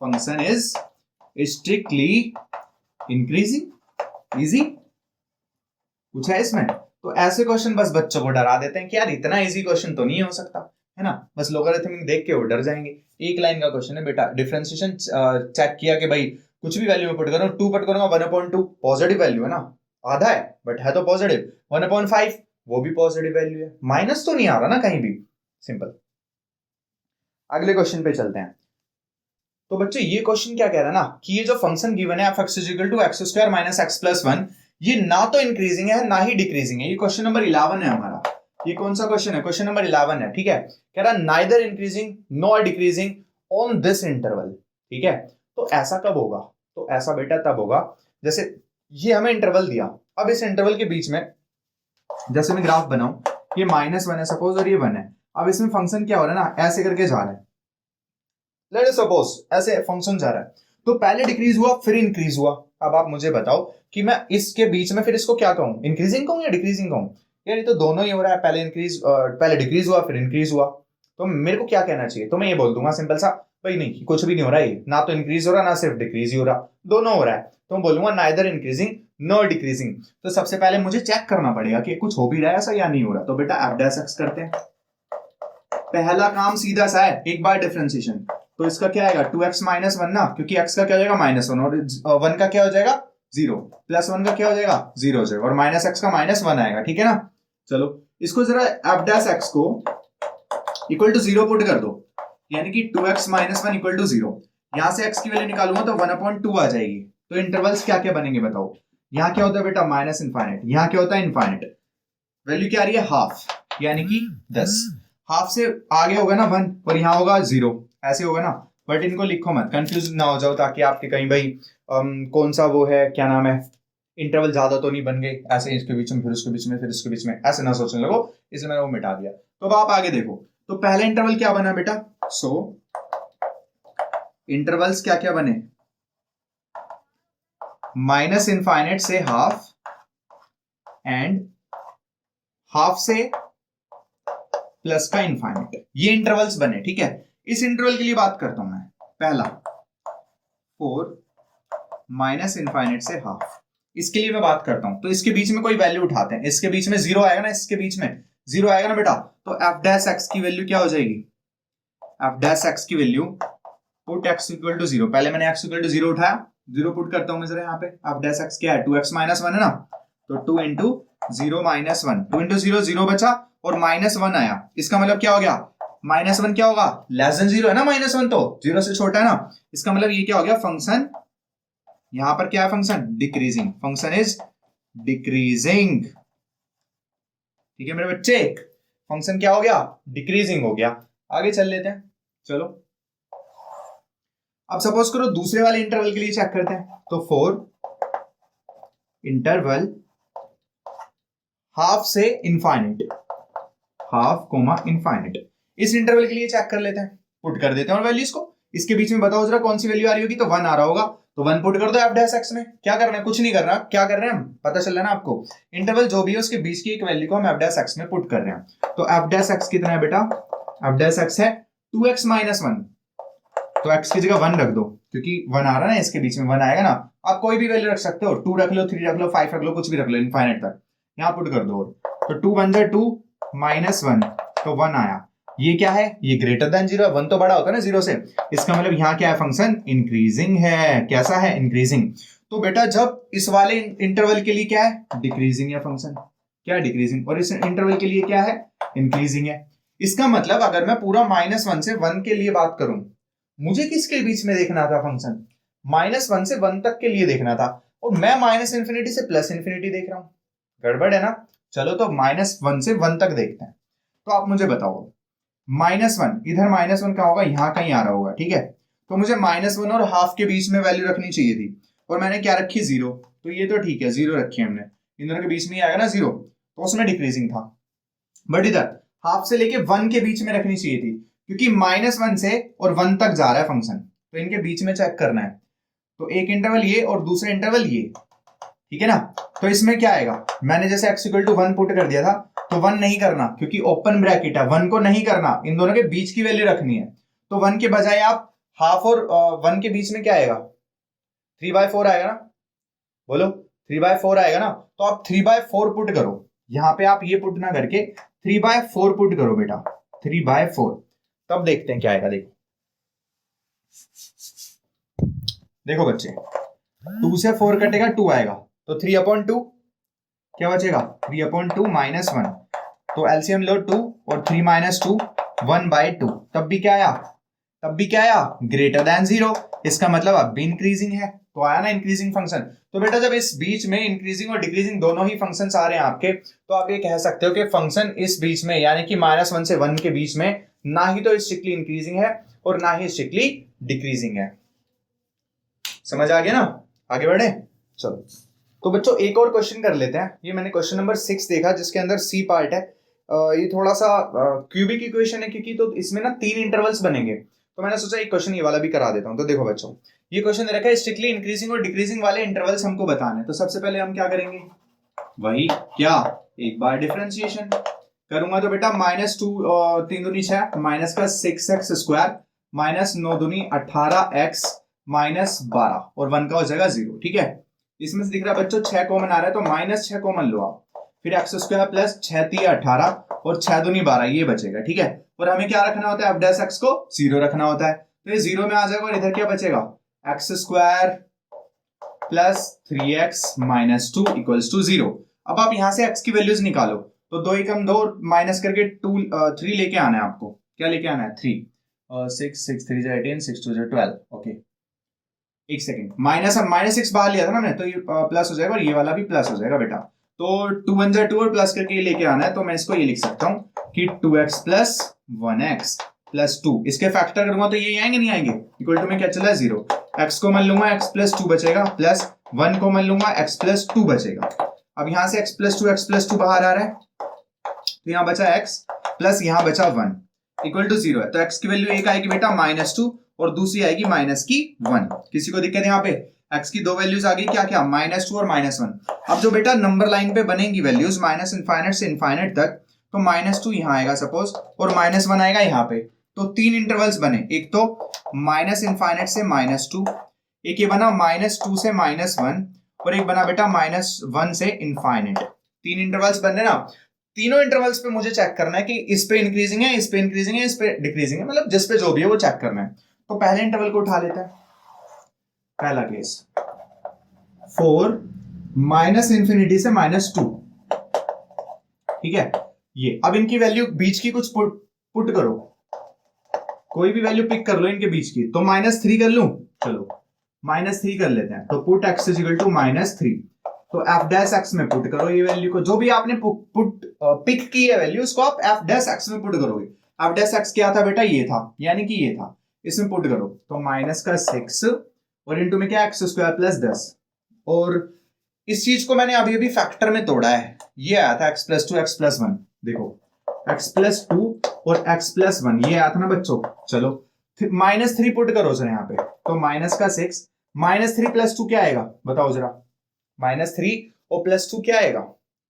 function is strictly increasing. Easy कुछ है इसमें। तो ऐसे क्वेश्चन बस बच्चों को डरा देते हैं कि यार इतना इजी क्वेश्चन तो नहीं हो सकता, है ना, बस लॉगरिथमिक देख के वो डर जाएंगे। एक लाइन का क्वेश्चन है बेटा, डिफरेंशिएशन चेक किया कि भाई कुछ भी वैल्यू में पुट करो, 2 पुट करूंगा 1/2 पॉजिटिव वैल्यू है ना, आधा है बट है तो पॉजिटिव, 1/5 वो भी पॉजिटिव वैल्यू है, माइनस तो नहीं आ रहा ना कहीं भी, सिंपल। अगले क्वेश्चन पे चलते हैं। तो बच्चों ये क्वेश्चन क्या कह रहा है ना कि ये जो फंक्शन गिवन है f(x = x² - x + 1) ये ना तो इंक्रीजिंग है ना ही डिक्रीजिंग है। ये क्वेश्चन नंबर 11 है हमारा। ये कौन सा क्वेश्चन है, क्वेश्चन नंबर 11 है। ठीक है, कह रहा neither increasing nor decreasing on this interval. ठीक है, तो ऐसा कब होगा, तो ऐसा बेटा तब होगा जैसे ये हमें इंटरवल दिया, अब इस इंटरवल के बीच में जैसे मैं ग्राफ बनाऊं, ये -1 है सपोज और ये 1 है, अब इसमें फंक्शन क्या हो रहा है ना ऐसे करके जा रहा है, लेट्स सपोज ऐसे फंक्शन जा रहा है, तो पहले डिक्रीज हुआ फिर इंक्रीज हुआ। अब आप मुझे बताओ कि मैं इसके बीच में फिर इसको क्या कहूं, इंक्रीजिंग कहूं या डिक्रीजिंग कहूं। यार ये तो दोनों ही हो रहा है, पहले डिक्रीज हुआ फिर इंक्रीज हुआ, तो मेरे को क्या कहना चाहिए, तो मैं ये बोल दूंगा सिंपल सा, भाई नहीं कुछ भी नहीं हो रहा है, ना तो इंक्रीज हो रहा ना सिर्फ डिक्रीज ही हो रहा, दोनों हो रहा है, तो मैं बोलूंगा नाइदर इंक्रीजिंग नॉर डिक्रीजिंग। तो सबसे पहले मुझे चेक करना पड़ेगा कि कुछ हो भी रहा है ऐसा या नहीं हो रहा। तो बेटा f डैश x करते हैं, पहला काम सीधा सा है, एक बार डिफरेंशिएशन, तो इसका क्या आएगा 2x माइनस वन ना, क्योंकि x का क्या हो जाएगा -1 और 1 का क्या हो जाएगा 0, +1 का क्या हो जाएगा 0 हो जाएगा और -x का -1 आएगा, ठीक है ना। चलो इसको जरा f डैश x को इक्वल टू 0 पुट कर दो, यानी कि 2x माइनस 1 इक्वल टू 0। यहां से x की वैल्यू निकालूंगा तो 1/2 आ जाएगी। तो इंटरवल्स क्या क्या बनेंगे बताओ। यहाँ क्या होता है बेटा -इनफाइनाइट, यहाँ क्या होता है इनफाइनाइट। वैल्यू क्या आ रही है हाफ, यानी कि 10। हाफ से आगे होगा ना 1 और यहाँ होगा 0, ऐसे होगा ना। बट इनको लिखो मत, कंफ्यूज ना हो जाओ, ताकि आपके कहीं भाई कौन सा वो है, क्या नाम है, इंटरवल ज्यादा तो नहीं बन गए ऐसे, इसके बीच में फिर उसके बीच में फिर इसके बीच में, ऐसे ना सोचने लगो, इसलिए मैंने वो मिटा दिया। तो अब आप आगे देखो, तो पहला इंटरवल क्या बना बेटा, सो इंटरवल्स क्या क्या बने, -इनफाइनाइट से हाफ एंड हाफ से प्लस का इनफाइनाइट, ये इंटरवल्स बने, ठीक है। इस इंटरवल के लिए बात करता हूं मैं, पहला 4 -इनफाइनाइट से हाफ, इसके लिए मैं बात करता हूं। तो इसके बीच में कोई वैल्यू उठाते हैं, इसके बीच में 0 आएगा ना, इसके बीच में 0 आएगा ना बेटा, तो f डैश x की वैल्यू क्या हो जाएगी, f डैश x की value put x equal to 0। पहले मैंने x इक्वल टू 0 उठाया, 0 पुट करता हूं मैं जरा यहाँ पे। f डैश x क्या है 2x माइनस 1 है ना, तो 2 इंटू 0 माइनस 1, 2 इंटू 0 0 बचा और -1 आया। इसका मतलब क्या हो गया, -1 क्या होगा, लेस देन 0 है ना, -1 तो 0 से छोटा है ना। इसका मतलब ये क्या हो गया, फंक्शन यहां पर क्या है, function decreasing, function is decreasing, ठीक है मेरे बच्चे, फंक्शन क्या हो गया, डिक्रीजिंग हो गया। आगे चल लेते हैं, चलो अब सपोज करो दूसरे वाले इंटरवल के लिए चेक करते हैं। तो 4 इंटरवल हाफ से इनफाइनाइट, हाफ कोमा इनफाइनाइट, इस इंटरवल के लिए चेक कर लेते हैं, पुट कर देते हैं और वैल्यूज को। इसके बीच में बताओ जरा कौन सी वैल्यू आ रही होगी, तो 1 आ रहा होगा, तो 1 पुट कर दो f डैश x में। क्या करना है, कुछ नहीं करना, क्या कर रहे हैं हम, पता चल रहा है ना आपको, इंटरवल जो भी है उसके बीच की एक वैल्यू को हम f डैश x में पुट कर रहे हैं। तो f डैश x कितना है बेटा, f डैश x है 2x माइनस 1, तो x की जगह 1 रख दो, क्योंकि 1 आ रहा है ना, इसके बीच में 1 आएगा ना। आप कोई भी वैल्यू रख सकते हो, 2 रख लो, 3 रख लो, 5 रख लो, कुछ भी रख लो इनफाइनाइट तक, यहाँ पुट कर दो। तो 2 1 जा 2 माइनस 1, तो 1 आया। ये क्या है, ये ग्रेटर देन 0 है, 1 तो बड़ा होता है ना 0 से। इसका मतलब यहाँ क्या है, फंक्शन इंक्रीजिंग है। कैसा है, इंक्रीजिंग। तो बेटा जब इस वाले इंटरवल के लिए क्या है, डिक्रीजिंग है फंक्शन, क्या है डिक्रीजिंग, और इस इंटरवल के लिए क्या है, इंक्रीजिंग है। इसका मतलब अगर मैं पूरा -1 से 1 के लिए बात करूं, मुझे किसके बीच में देखना था फंक्शन, -1 से 1 तक के लिए देखना था, और मैं -∞ से +∞ देख रहा हूं, गड़बड़ है ना। चलो तो -1 से 1 तक देखते हैं। तो आप मुझे बताओ, -1 इधर -1 कहाँ होगा, यहां कहीं आ रहा होगा, ठीक है। तो मुझे -1 और हाफ के बीच में वैल्यू रखनी चाहिए थी, और मैंने क्या रखी 0, तो ये तो ठीक है 0 रखी है हमने, इन दोनों के बीच में ही आएगा ना 0, तो उसमें डिक्रीजिंग था। बट इधर हाफ से लेके 1 के बीच में रखनी चाहिए थी, क्योंकि -1 से और 1 तक जा रहा है फंक्शन, तो इनके बीच में चेक करना है। तो एक इंटरवल ये और दूसरा इंटरवल ये, ठीक है ना। तो इसमें क्या आएगा, मैंने जैसे x इक्वल टू 1 पुट कर दिया था, तो 1 नहीं करना, क्योंकि ओपन ब्रैकेट है, 1 को नहीं करना, इन दोनों के बीच की वैल्यू रखनी है। तो 1 के बजाय आप हाफ और 1 के बीच में क्या आएगा, 3/4 आएगा ना, बोलो 3/4 आएगा ना। तो आप 3/4 पुट करो, यहां पे आप ये पुट ना करके 3/4 पुट करो बेटा, 3/4, तब देखते हैं क्या आएगा। देखो देखो बच्चे, 2 से 4 कटेगा 2 आएगा, तो 3/2 क्या बचेगा, 3/2 -1, तो एलसीएम लो 2 और 3 - 2 1/2, तब भी क्या आया, तब भी क्या आया, ग्रेटर देन 0। इसका मतलब अब भी इंक्रीजिंग है, तो आया ना इंक्रीजिंग फंक्शन। तो बेटा जब इस बीच में इंक्रीजिंग और डिक्रीजिंग दोनों ही फंक्शंस आ रहे हैं आपके, तो आप ये कह सकते हो कि फंक्शन इस बीच में, यानी कि -1 से 1 के बीच में ना ही तो स्ट्रिक्टली इंक्रीजिंग है और ना ही स्ट्रिक्टली डिक्रीजिंग है। समझ आ गया ना, आगे बढ़े। चलो तो बच्चों एक और क्वेश्चन कर लेते हैं। ये मैंने क्वेश्चन नंबर 6 देखा, जिसके अंदर सी पार्ट है। ये थोड़ा सा क्यूबिक इक्वेशन है, क्योंकि तो इसमें ना 3 इंटरवल्स बनेंगे, तो मैंने सोचा एक क्वेश्चन ये वाला भी करा देता हूं। तो देखो बच्चों, ये क्वेश्चन दे रखा है स्ट्रिक्टली इंक्रीजिंग और डिक्रीजिंग वाले इंटरवल्स हमको बताने। तो सबसे पहले हम क्या करेंगे, वही क्या, एक बार डिफरेंशिएशन करूंगा। तो बेटा -2 3 दूनी 6 माइनस का 6x स्क्वायर माइनस 9 दूनी 18x माइनस 12 और 1 का हो जाएगा 0, ठीक है। इसमें से दिख रहा है बच्चों 6 कॉमन आ रहा है, तो -6 कॉमन लो आप, फिर एक्स स्क्वायर प्लस 6 3 18 और 6 दूनी 12 ये बचेगा, ठीक है। और हमें क्या रखना होता है, एफ डैश एक्स को 0 रखना होता है, तो ये 0 में आ जाएगा और इधर क्या बचेगा, x square plus 3x minus 2 equals to 0। अब आप यहां से x की वैल्यूज निकालो, तो 2 एकम 2 माइनस करके 3 लेके आना है आपको। क्या लेके आना है, 3 6 6 3 18 6 2 12। ओके एक सेकंड, माइनस अब माइनस 6 बाहर लिया था ना मैंने, तो ये प्लस हो जाएगा और ये वाला भी प्लस हो जाएगा बेटा। तो 2 1 जा 2 और प्लस करके ये लेके आना है, तो मैं इसको ये लिख सकता हूँ कि 2x प्लस 1x प्लस 2, इसके फैक्टर करूंगा तो ये आएंगे नहीं आएंगे, इक्वल टू में क्या चला है 0। x को मान लूंगा x प्लस 2 बचेगा, प्लस 1 को मान लूंगा x प्लस 2 बचेगा। अब यहां से x प्लस 2 बाहर आ रहा है, तो यहाँ बचा x प्लस यहाँ बचा 1 इक्वल टू 0 है। तो x की वैल्यू एक आएगी बेटा -2 और दूसरी आएगी -1। किसी को दिक्कत यहाँ पे, x की दो वैल्यूज आ गई, क्या क्या, -2 और -1। अब जो बेटा नंबर लाइन पे बनेंगी वैल्यूज माइनस इनफाइनाइट से इनफाइनाइट तक, तो -2 यहाँ आएगा सपोज और -1 आएगा यहाँ पे। तो 3 इंटरवल्स बने, एक तो माइनस इनफाइनाइट से -2, एक ये बना -2 से -1 और एक बना बेटा -1 से इनफाइनाइट। 3 इंटरवल्स बन रहे ना, तीनों इंटरवल्स पे मुझे चेक करना है कि इस पे इंक्रीजिंग है, इस पे इंक्रीजिंग है, इस पे डिक्रीजिंग है, मतलब जिस पे जो भी है वो चेक करना है। तो पहले इंटरवल को उठा लेते हैं, पहला केस 4 माइनस इंफिनिटी से -2, ठीक है। ये अब इनकी वैल्यू बीच की कुछ पुट करो, कोई भी वैल्यू पिक कर लो इनके बीच की। तो -3 कर लूं, चलो -3 कर लेते हैं। तो पुट x इक्वल टू -3, तो f डैश x में पुट करो ये वैल्यू को, जो भी आपने पिक की है वैल्यू उसको आप f डैश x में पुट करोगे। f डैश x क्या था बेटा, ये था, यानी कि ये था, इसमें पुट करो। तो -6 और इनटू में क्या x स्क्वायर प्लस 10, और इस चीज को मैंने अभी अभी फैक्टर में तोड़ा है, ये आया था x प्लस 2 x प्लस 1, देखो x प्लस 2 और x प्लस 1 ये आया था ना बच्चों। चलो -3 पुट करो सर यहाँ पे, तो -6 -3 प्लस 2 क्या आएगा बताओ जरा, -3 और +2 क्या आएगा।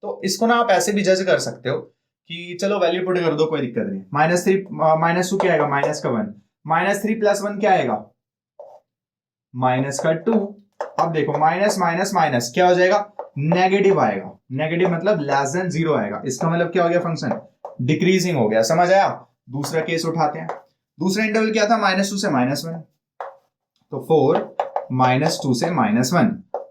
तो इसको ना आप ऐसे भी जज कर सकते हो कि चलो वैल्यू पुट कर दो कोई दिक्कत नहीं। -2 क्या आएगा, -1, -3 प्लस 1 क्या आएगा, -2। अब देखो माइनस माइनस माइनस क्या हो जाएगा, नेगेटिव आएगा, नेगेटिव मतलब लेस देन 0 आएगा, इसका मतलब क्या हो गया, फंक्शन डिक्रीजिंग हो गया। समझ आया। दूसरा केस उठाते हैं, दूसरा इंटरवल क्या था, -2 से -1, तो 4 -2 से -1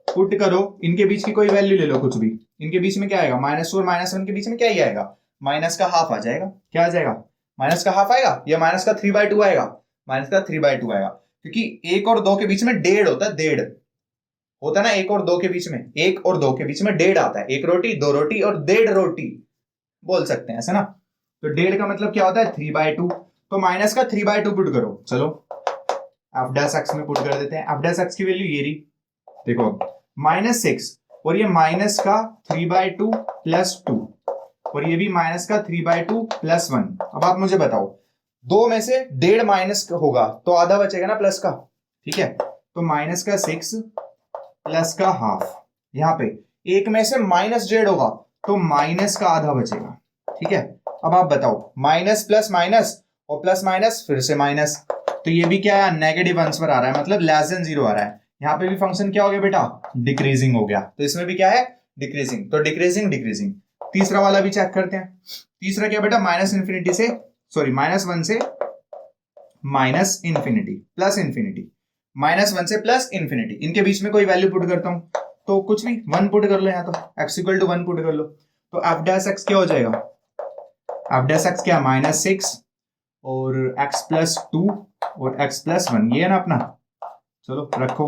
पुट करो, इनके बीच की कोई वैल्यू ले लो कुछ भी, इनके बीच में क्या आएगा, -2 और -1 के बीच में क्या ही आएगा, माइनस का हाफ आ जाएगा। क्या आ जाएगा, माइनस का हाफ आएगा या माइनस का 3/2 आएगा, माइनस का 3/2 आएगा, क्योंकि 1 और 2 के बीच में 1.5 होता है, 1.5 होता है ना, 1 और 2 के बीच में, 1 और 2 के बीच में 1.5 आता है, 1 रोटी 2 रोटी और 1.5 रोटी बोल सकते हैं ऐसा ना। तो 1.5 का मतलब क्या होता है, 3/2, तो माइनस का 3/2 पुट करो। चलो एफ डैश एक्स में पुट कर देते हैं, एफ डैश एक्स की वैल्यू ये रही, देखो -6 और ये माइनस का 3/2 प्लस 2 और ये भी माइनस का 3/2 प्लस 1। अब आप मुझे बताओ, दो में से 1.5 माइनस होगा तो आधा बचेगा ना प्लस का, ठीक है। तो -6 प्लस का हाफ, यहाँ पे एक में से -1.5 होगा तो माइनस का आधा बचेगा, ठीक है। अब आप बताओ, माइनस प्लस माइनस और प्लस माइनस फिर से माइनस, तो ये भी क्या है, नेगेटिव आंसर आ रहा है, मतलब लेस देन 0 आ रहा है। यहाँ पे भी फंक्शन क्या हो गया बेटा, डिक्रीजिंग हो गया, तो इसमें भी क्या है, डिक्रीजिंग। तो डिक्रीजिंग डिक्रीजिंग। तीसरा वाला भी चेक करते हैं। तीसरा क्या बेटा, -1 से -1 से -इन्फिनिटी प्लस इन्फिनिटी, -1 से +इन्फिनिटी, इनके बीच में कोई वैल्यू पुट करता हूं, तो कुछ भी 1 पुट कर लो, यहाँ तो x इक्वल टू 1 पुट कर लो, तो f डैश x क्या हो जाएगा, f डैश x क्या, -6 और x प्लस 2 और x प्लस 1, ये है ना अपना। चलो रखो,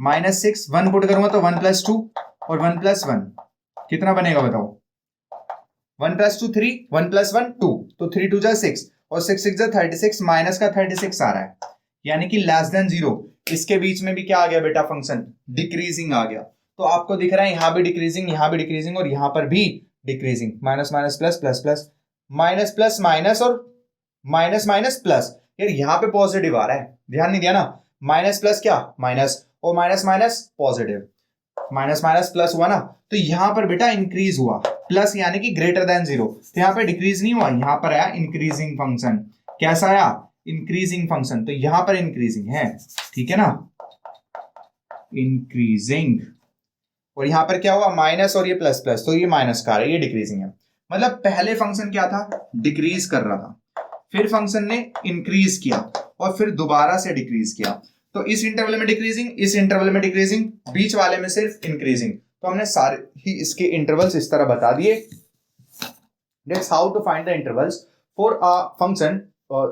-6 1 पुट करूंगा तो 1 प्लस 2 और 1 प्लस 1 कितना बनेगा बताओ, 1 प्लस 2 3, 1 प्लस 1 2, तो 3 2 जा 6 और 6 6 जा 36, माइनस का 36 आ रहा है, यानी कि लेस देन 0। इसके बीच में भी क्या आ गया बेटा, फंक्शन डिक्रीजिंग आ गया। तो आपको दिख रहा है यहां भी डिक्रीजिंग, यहां भी डिक्रीजिंग और यहां पर भी decreasing, minus minus plus plus plus, minus plus minus और माइनस माइनस प्लस। यार यहाँ पे पॉजिटिव आ रहा है, ध्यान नहीं दिया ना, माइनस प्लस क्या माइनस और minus minus positive, minus minus plus हुआ ना, तो यहां पर बेटा इंक्रीज हुआ, प्लस यानी कि ग्रेटर देन 0, तो यहाँ पे डिक्रीज नहीं हुआ, यहां पर आया इंक्रीजिंग फंक्शन। कैसा आया, इंक्रीजिंग फंक्शन, तो यहां पर इंक्रीजिंग है, ठीक है ना, इंक्रीजिंग। और यहाँ पर क्या हुआ माइनस और ये प्लस प्लस, तो ये माइनस का है, ये डिक्रीजिंग है। मतलब पहले फंक्शन क्या था, डिक्रीज कर रहा था, फिर फंक्शन ने इंक्रीज किया और फिर दोबारा से डिक्रीज किया। तो इस इंटरवल में डिक्रीजिंग, इस इंटरवल में डिक्रीजिंग, बीच वाले में सिर्फ इंक्रीजिंग। तो हमने सारे ही इसके इंटरवल्स इस तरह बता दिए। That's how to find the intervals for a function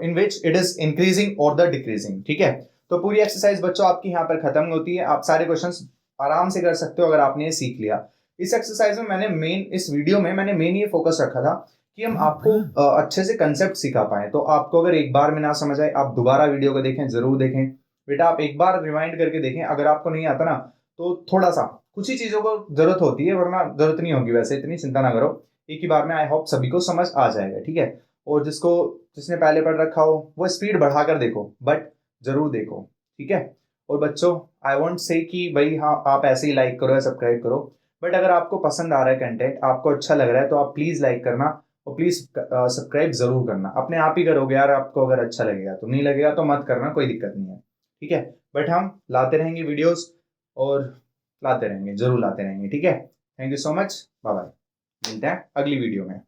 in which it is increasing or the decreasing। ठीक है, तो पूरी एक्सरसाइज बच्चों आपकी यहाँ पर खत्म होती है। आप सारे क्वेश्चंस आराम से कर सकते हो अगर आपने ये सीख लिया। इस एक्सरसाइज में मैंने इस वीडियो में मैंने मेन ये फोकस रखा था कि हम आपको अच्छे से कंसेप्ट सिखा पाए। तो आपको अगर एक बार में ना समझ आए, आप दोबारा वीडियो को देखें, जरूर देखें बेटा, आप एक बार रिवाइंड करके देखें। अगर आपको नहीं आता ना तो थोड़ा सा कुछ ही चीजों को जरूरत होती है, वरना जरूरत नहीं होगी। वैसे इतनी चिंता ना करो, एक ही बार में आई होप सभी को समझ आ जाएगा। ठीक है, और जिसने पहले पढ़ रखा हो वो स्पीड बढ़ाकर देखो, बट जरूर देखो। ठीक है, और बच्चों आई वोंट से कि भाई हाँ आप ऐसे ही लाइक करो या सब्सक्राइब करो, बट अगर आपको पसंद आ रहा है कंटेंट, आपको अच्छा लग रहा है, तो आप प्लीज लाइक करना और प्लीज सब्सक्राइब जरूर करना। अपने आप ही करोगे यार, आपको अगर अच्छा लगेगा तो, नहीं लगेगा तो मत करना, कोई दिक्कत नहीं है। ठीक है, बट हम लाते रहेंगे वीडियोस और लाते रहेंगे, जरूर लाते रहेंगे। ठीक है, thank you so much, bye bye, मिलते हैं अगली वीडियो में।